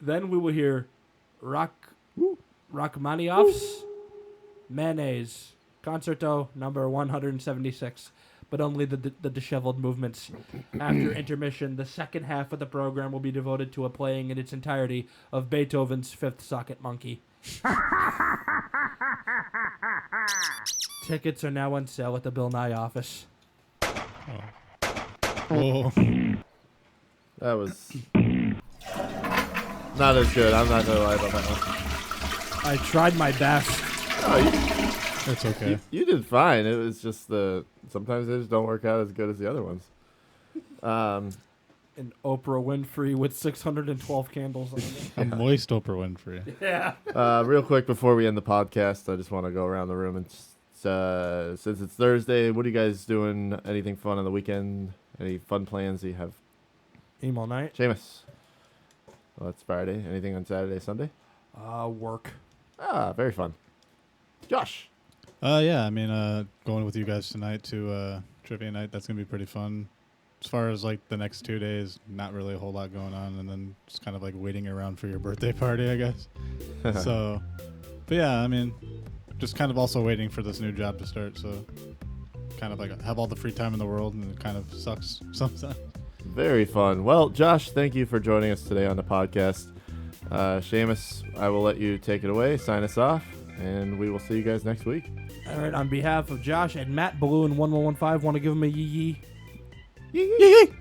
Then we will hear Rachmaninoff's Mayonnaise, Concerto number 176, but only the disheveled movements. After intermission, the second half of the program will be devoted to a playing in its entirety of Beethoven's Fifth Socket Monkey. Tickets are now on sale at the Bill Nye office. Whoa. That was not as good. I'm not going to lie about that one. I tried my best. Oh, That's okay. you did fine. It was just sometimes they just don't work out as good as the other ones. And Oprah Winfrey with 612 candles on it. A moist Oprah Winfrey. Yeah. Real quick before we end the podcast, I just want to go around the room and since it's Thursday, what are you guys doing? Anything fun on the weekend? Any fun plans that you have? Emo night. Seamus. Well, that's Friday. Anything on Saturday, Sunday? Work. Ah, very fun. Josh. Yeah, I mean, going with you guys tonight to trivia night, that's gonna be pretty fun. As far as like the next 2 days, not really a whole lot going on, and then just kind of like waiting around for your birthday party, I guess. So, but yeah, I mean, just kind of also waiting for this new job to start. So, kind of like have all the free time in the world, and it kind of sucks sometimes. Very fun. Well, Josh, thank you for joining us today on the podcast. Seamus, I will let you take it away, sign us off, and we will see you guys next week. All right, on behalf of Josh and Matt Balloon 1115, want to give him a yee. That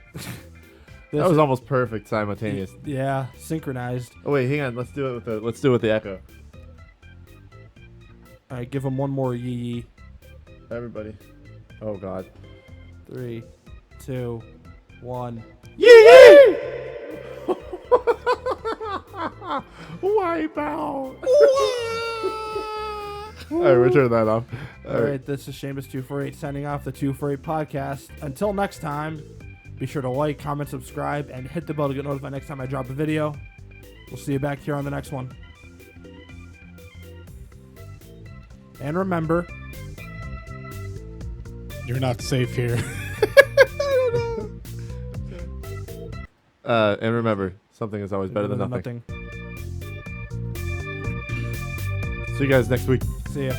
was almost perfect simultaneous. Yeah, synchronized. Oh wait, hang on. Let's do it with the echo. All right, give him one more yee. Everybody. Oh God. 3, 2, 1. Wipe out. All right, we're turning that off. All right, this is Seamus248 signing off the 248 podcast. Until next time, be sure to like, comment, subscribe, and hit the bell to get notified next time I drop a video. We'll see you back here on the next one. And remember, You're not safe here. And remember, something is always better than nothing. See you guys next week. See ya.